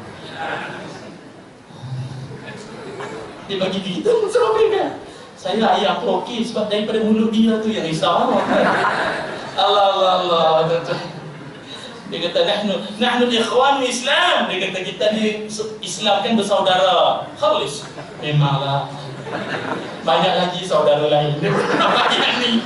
S1: Dia bagi ke kita, sebab apa? Saya ayam tu okey, sebab daripada mulut dia tu yang risau. Allah, tuan-tuan. Dia kata nahnu ikhwan Islam. Dia kata kita ni Islam kan bersaudara. Khalis. Memanglah. Banyak lagi saudara lain. Banyak ni.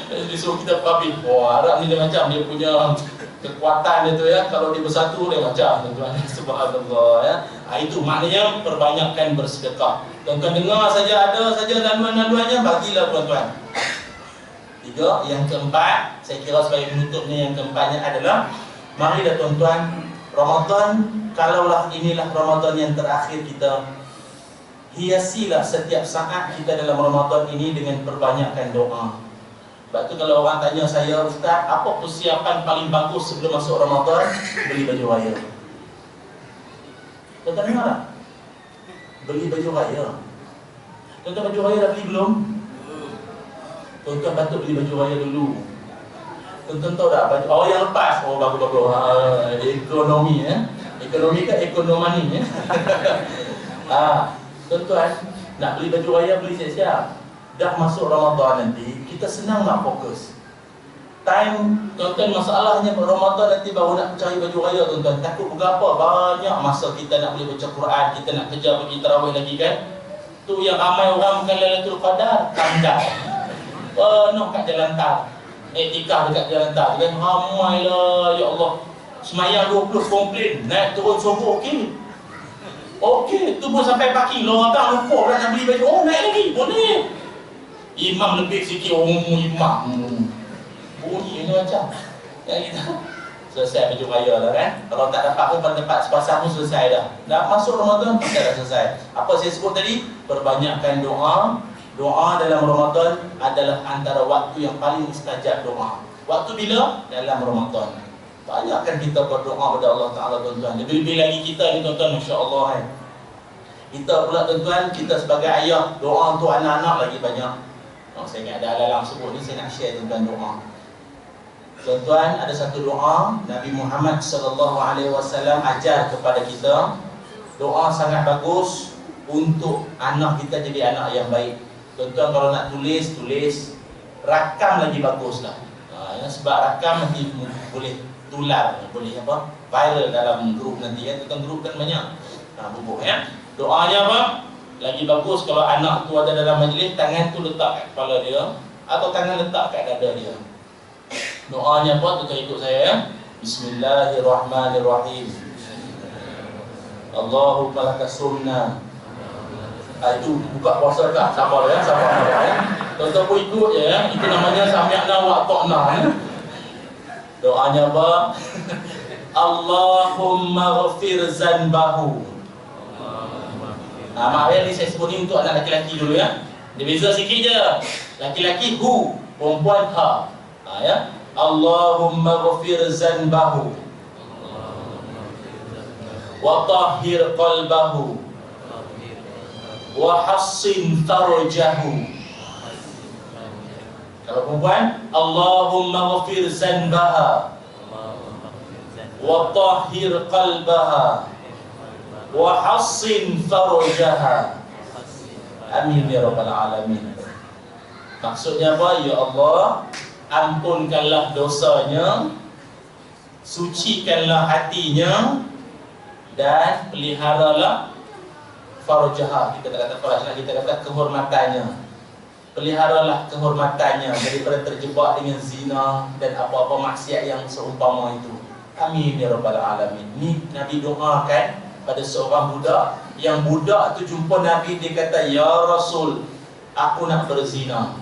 S1: Dia suruh kita faham. Arab ni dia macam dia punya kekuatan dia tu ya. Kalau dia bersatu dia macam tuan-tuan. Subhanallah ya. Itu maknanya perbanyakkan bersedekah. Tuan-tuan dengar saja, ada saja laluan-laluannya, bagilah tuan-tuan. 3, yang keempat, saya kira sebagai penutupnya, yang keempatnya adalah marilah tuan-tuan, Ramadan, kalaulah inilah Ramadan yang terakhir kita, hiasilah setiap saat kita dalam Ramadan ini dengan perbanyakkan doa. Sebab tu kalau orang tanya saya, Ustaz, apa persiapan paling bagus sebelum masuk Ramadan? Beli baju raya. Tuan-tuan dengar tak? Beli baju raya. Tuan-tuan baju raya dah beli belum? Tuan-tuan patut beli baju raya dulu. Tuan-tuan tahu tak baju yang lepas? Oh bagus-bagus. Ekonomi ya. Ekonomi ke ekonomi ya. Tuan-tuan nak beli baju raya, beli siap-siap. Dah masuk Ramadan nanti, kita senang nak fokus. Time tuan-tuan masalahnya Ramadan nanti baru nak cari baju raya tuan-tuan. Takut berapa banyak masa kita nak boleh baca Quran, kita nak kerja pergi tarawih lagi kan. Tu yang ramai orang bukan Lailatul Qadar, tanda. Penuh kat jalan tol, iktikaf dekat jalan tol kan, ramai lah ya Allah. Semayang 20 komplain, naik turun subuh okey. Okey, tu pun sampai parking, lo abang lupa orang nak beli baju. Oh naik lagi, boleh. Imam lebih sikit, imam bunyi ni macam yang kita selesai baju raya lah kan. Kalau tak dapat pun pada tempat sepasang pun selesai dah. Dah masuk Ramadan pun dah selesai. Apa saya sebut tadi? Perbanyakkan doa. Doa dalam Ramadan adalah antara waktu yang paling mustajab doa. Waktu bila? Dalam Ramadan. Banyakkan kita berdoa kepada Allah Ta'ala tuan-tuan. Lebih-lebih lagi kita ni tuan-tuan, Masya Allah kan. Kita pula tuan-tuan, kita sebagai ayah, doa untuk anak-anak lagi banyak. Saya ingat ada alalang sebut ni, saya nak share tentang doa. Tuan-tuan, ada satu doa Nabi Muhammad SAW ajar kepada kita. Doa sangat bagus untuk anak kita jadi anak yang baik. Tuan-tuan kalau nak tulis, rakam lagi baguslah. Sebab rakam nanti boleh tular, boleh apa? Viral dalam grup nanti kan. Tuan grup kan banyak. Bubuk ya. Doanya apa? Lagi bagus kalau anak tu ada dalam majlis, tangan tu letak kat kepala dia atau tangan letak kat dada dia. Doanya apa? Tuan ikut saya ya. Bismillahirrahmanirrahim. Allahumma lakas sumna. Itu buka puasa tak? Sabar ya, sabar ya. Tuan-tuan pun ikut je ya. Itu namanya sami'na wa ata'na ya. Doanya apa? Allahumma ghafir zanbahu. Maaf ya, ni saya sebut ni untuk anak laki-laki dulu ya. Dia beza sikit je. Laki-laki hu, perempuan ha. Ya. Allahumma ghafir zanbahu wa tahhir qalbahu wa hassin farjahu. Kalau perempuan, Allahumma ghafir zanbaha wa tahhir qalbaha wa hassin farjaha. Amin ya rabbal alamin. Maksudnya apa? Ya Allah, ampunkanlah dosanya, sucikanlah hatinya, dan peliharalah farjaha. Kita kata farjaha, kita kata kehormatannya. Peliharalah kehormatannya daripada terjebak dengan zina dan apa-apa maksiat yang seumpama itu. Amin ya rabbal alamin. Ni Nabi doakan pada seorang budak. Yang budak tu jumpa Nabi, dia kata, ya Rasul, aku nak berzina.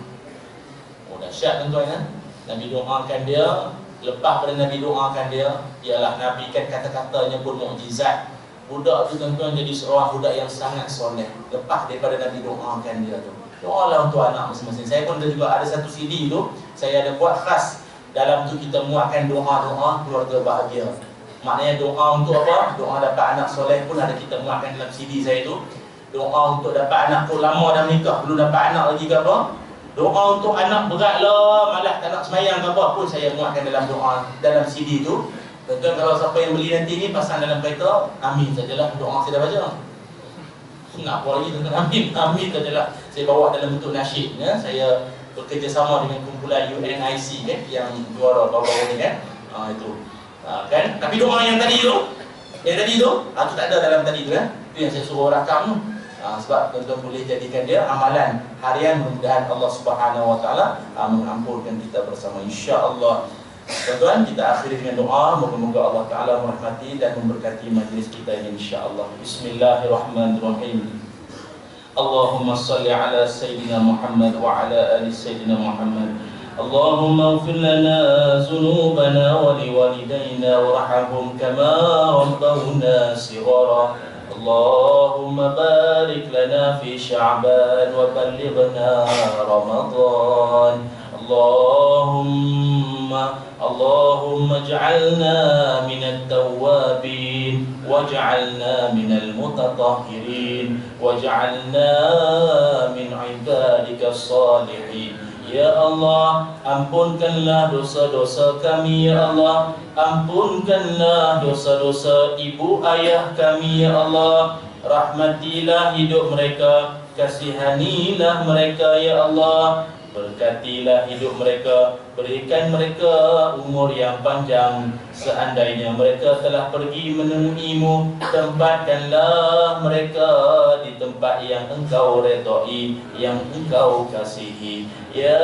S1: Oh dahsyat tuan-tuan kan. Nabi doakan dia. Lepas pada Nabi doakan dia, ialah Nabi kan kata-katanya pun mukjizat. Budak tu tuan-tuan jadi seorang budak yang sangat soleh. Lepas daripada Nabi doakan dia tu, doalah untuk anak masing-masing. Saya pun juga ada satu CD tu, saya ada buat khas. Dalam tu kita muatkan doa-doa keluarga bahagia. Maknanya doa untuk apa? Doa dapat anak soleh pun ada kita muatkan dalam CD saya tu. Doa untuk dapat anak pun lama dah menikah, belum dapat anak lagi ke apa? Doa untuk anak berat lah, malas tak nak semayang ke apa pun saya muatkan dalam doa, dalam CD tu. Betul, kalau siapa yang beli nanti ni pasang dalam kereta, amin sajalah, doa saya dah baca. Nak apa lagi tuan-tuan? Amin, amin sajalah. Saya bawa dalam bentuk nasyid ya. Saya bekerjasama dengan kumpulan UNIC kan, yang juara baru-baru ni kan. Itu. Kan? Tapi doa yang tadi tu, tu tak ada dalam tadi tu kan. Itu yang saya suruh rakam tu. Sebab tuan-tuan boleh jadikan dia amalan harian. Mudah-mudahan Allah Subhanahu Wa Taala mengampunkan kita bersama, insya-Allah. Tuan-tuan, kita akhiri dengan doa. Moga-moga Allah Taala merahmati dan memberkati majlis kita ini, insya-Allah. Bismillahirrahmanirrahim. Allahumma salli ala Sayyidina Muhammad wa ala ali Sayyidina Muhammad. Allahumma ighfir lana dhunubana wa liwalidayna warhamhum kama rabbawna shighara. Allahumma barik lana fi Sya'ban wa ballighna Ramadan. Allahumma ij'alna minat tawwabin waj'alna minal mutatahhirin waj'alna min ibadikas salihin. Ya Allah, ampunkanlah dosa-dosa kami ya Allah. Ampunkanlah dosa-dosa ibu ayah kami ya Allah. Rahmatilah hidup mereka, kasihanilah mereka ya Allah. Berkatilah hidup mereka, berikan mereka umur yang panjang. Seandainya mereka telah pergi menemui-Mu, tempatkanlah mereka di tempat yang Engkau redai, yang Engkau kasihi. Ya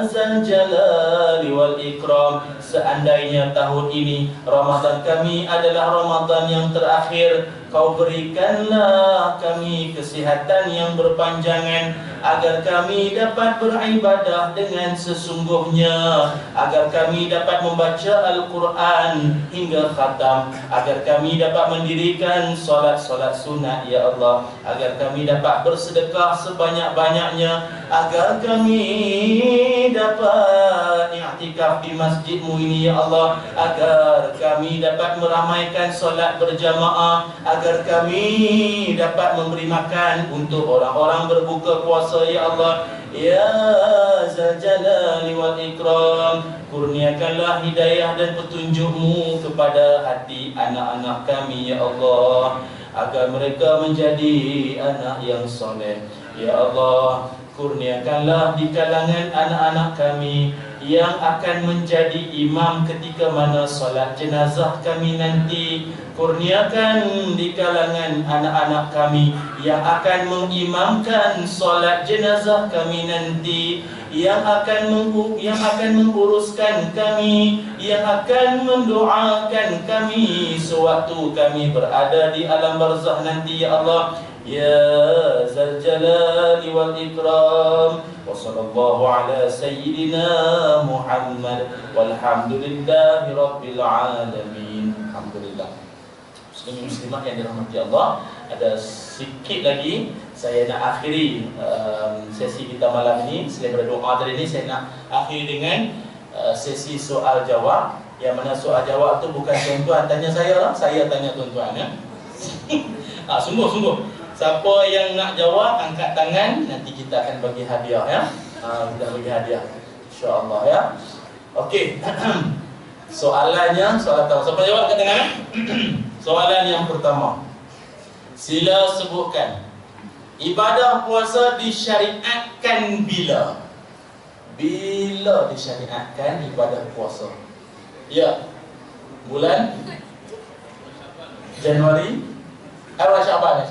S1: Zal Jalali wal Ikram, seandainya tahun ini Ramadan kami adalah Ramadan yang terakhir, Kau berikanlah kami kesihatan yang berpanjangan, agar kami dapat beribadah dengan sesungguhnya, agar kami dapat membaca Al-Quran hingga khatam, agar kami dapat mendirikan solat-solat sunat ya Allah, agar kami dapat bersedekah sebanyak-banyaknya, agar kami dapat i'tikaf di masjid-Mu ini ya Allah, agar kami dapat meramaikan solat berjamaah, agar kami dapat memberi makan untuk orang-orang berbuka puasa ya Allah. Ya Zal Jalali wal Ikram, kurniakanlah hidayah dan petunjuk-Mu kepada hati anak-anak kami ya Allah, agar mereka menjadi anak yang soleh. Ya Allah, kurniakanlah di kalangan anak-anak kami yang akan menjadi imam ketika mana solat jenazah kami nanti. Kurniakan di kalangan anak-anak kami yang akan mengimamkan solat jenazah kami nanti, yang akan menguruskan kami, yang akan mendoakan kami sewaktu kami berada di alam barzakh nanti ya Allah. Ya Zal Jalali wal Ikram, wa sallallahu ala sayyidina Muhammad walhamdulillahi rabbil alamin. Alhamdulillah. Muslimin muslimat yang dirahmati Allah, ada sikit lagi saya nak akhiri sesi kita malam ini. Selain berdoa tadi ini, saya nak akhiri dengan sesi soal jawab, yang mana soal jawab tu bukan tuan-tuan tanya saya tanya tuan-tuan ya. Sungguh-sungguh, siapa yang nak jawab angkat tangan, nanti kita akan bagi hadiah ya. Kita bagi hadiah insya-Allah ya. Okey. Soalannya, soalan pertama. Siapa jawab angkat tangan? Soalan yang pertama, sila sebutkan ibadah puasa disyariatkan bila? Bila disyariatkan ibadah puasa? Ya, bulan Januari, Syaban.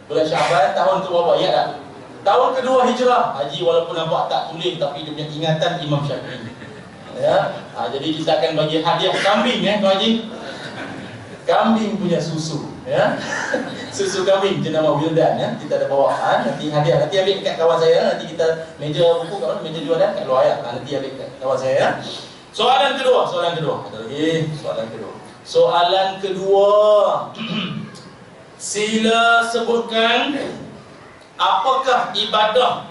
S1: Bulan Syaban tahun ke berapa? Ya tak? Tahun kedua Hijrah. Haji walaupun nampak tak tulis, tapi dia punya ingatan Imam Syafi'i. Ya, jadi kita akan bagi hadiah kambing ya, Tuan Haji. Kambing punya susu ya. Susu kambing jenama Wildan ya. Kita ada bawa nanti hadiah. Nanti ambil dekat kawan saya. Nanti kita meja buku kat mana? Meja jualan kat luar ya. Nanti ambil dekat kawan saya ya. Soalan kedua. Ada lagi soalan kedua. Sila sebutkan apakah ibadah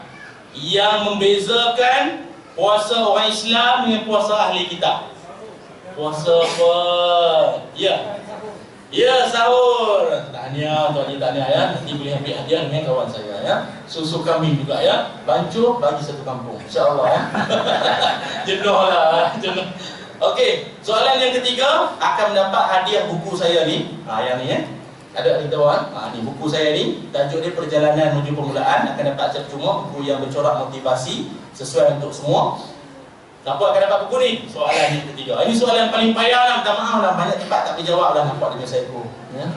S1: yang membezakan puasa orang Islam dengan puasa ahli kitab? Puasa apa? Ya, sahur. Tahniah, Tuan Haji, tahniah ya. Nanti boleh ambil hadiah dengan kawan saya ya. Susu kambing juga ya. Bancuh bagi satu kampung, insya-Allah ya. Jenuhlah. Okey, soalan yang ketiga akan mendapat hadiah buku saya ni. Yang ni ya. Ada di bawah. Ni buku saya ni. Tajuk dia Perjalanan Menuju Permulaan. Akan dapat cuma buku yang bercorak motivasi sesuai untuk semua. Siapa akan dapat buku ni? Soalan yang ketiga. Ini soalan paling payah lah. Minta maaf lah. Banyak tempat tak dijawab lah. Nampak dengan saya pun ya.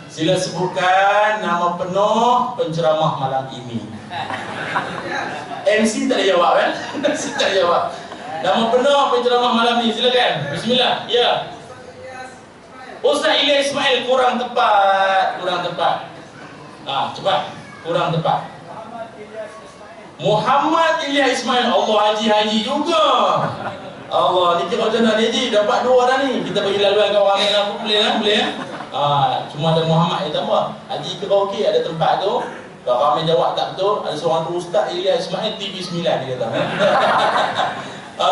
S1: Sila sebutkan nama penuh penceramah malam ini. MC tak ada jawab kan? MC tak ada jawab. Nama penuh penceramah malam ini. Silakan. Bismillah. Ya. Ustaz Ilyas Ismail. Kurang tepat. Cepat. Kurang tepat. Muhammad Ilyas Ismail. Allah, Haji juga. Allah, ni kira macam mana ni Haji? Dapat dua dah ni. Kita bagi laluan kat orang lain apa boleh lah, boleh ya? Cuma ada Muhammad yang tambah. Haji kira okey, ada tempat tu. Kalau ramai jawab tak betul, ada seorang tu Ustaz Ilyas Ismail TV9 dia kata.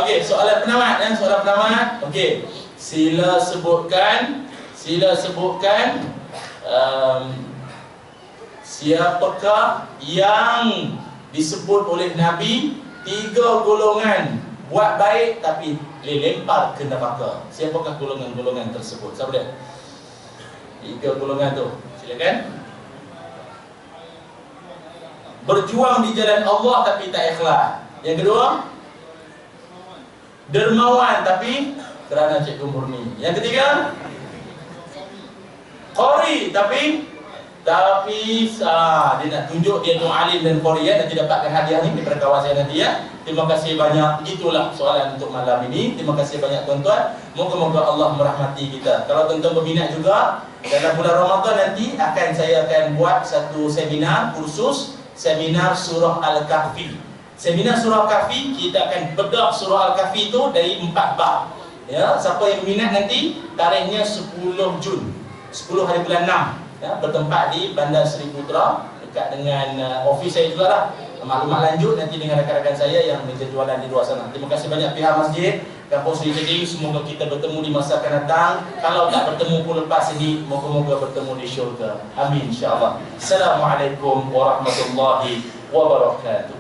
S1: Okey, soalan penamat ya, soalan penamat. Okey. Sila sebutkan siapakah yang disebut oleh Nabi 3 golongan buat baik tapi lempar ke neraka. Siapakah golongan-golongan tersebut? Siapa dia? 3 golongan tu. Silakan. Berjuang di jalan Allah tapi tak ikhlas. Yang kedua, dermawan tapi kerana cikgu murni. Yang ketiga, qari tapi dia nak tunjuk dia tu alim dan qari ya. Nanti dapatkan hadiah ni daripada kawan saya nanti ya. Terima kasih banyak. Itulah soalan untuk malam ini. Terima kasih banyak tuan-tuan. Moga-moga Allah merahmati kita. Kalau tuan-tuan berminat juga, dalam bulan Ramadan nanti saya akan buat satu seminar khusus, seminar surah Al-Kahfi. Seminar surah Al-Kahfi, kita akan bedah surah Al-Kahfi itu dari 4 bab. Ya, siapa yang minat nanti, tarikhnya 10 Jun, 10 hari bulan 6. Ya, bertempat di Bandar Seri Putra, dekat dengan ofis saya juga lah. maklumat lanjut nanti dengan rakan-rakan saya yang meja jualan di luar sana. Terima kasih banyak pihak masjid Kampung Seri Keding. Semoga kita bertemu di masa akan datang. Kalau tak bertemu pun lepas ini, moga-moga bertemu di syurga. Amin insya-Allah. Assalamualaikum warahmatullahi wabarakatuh.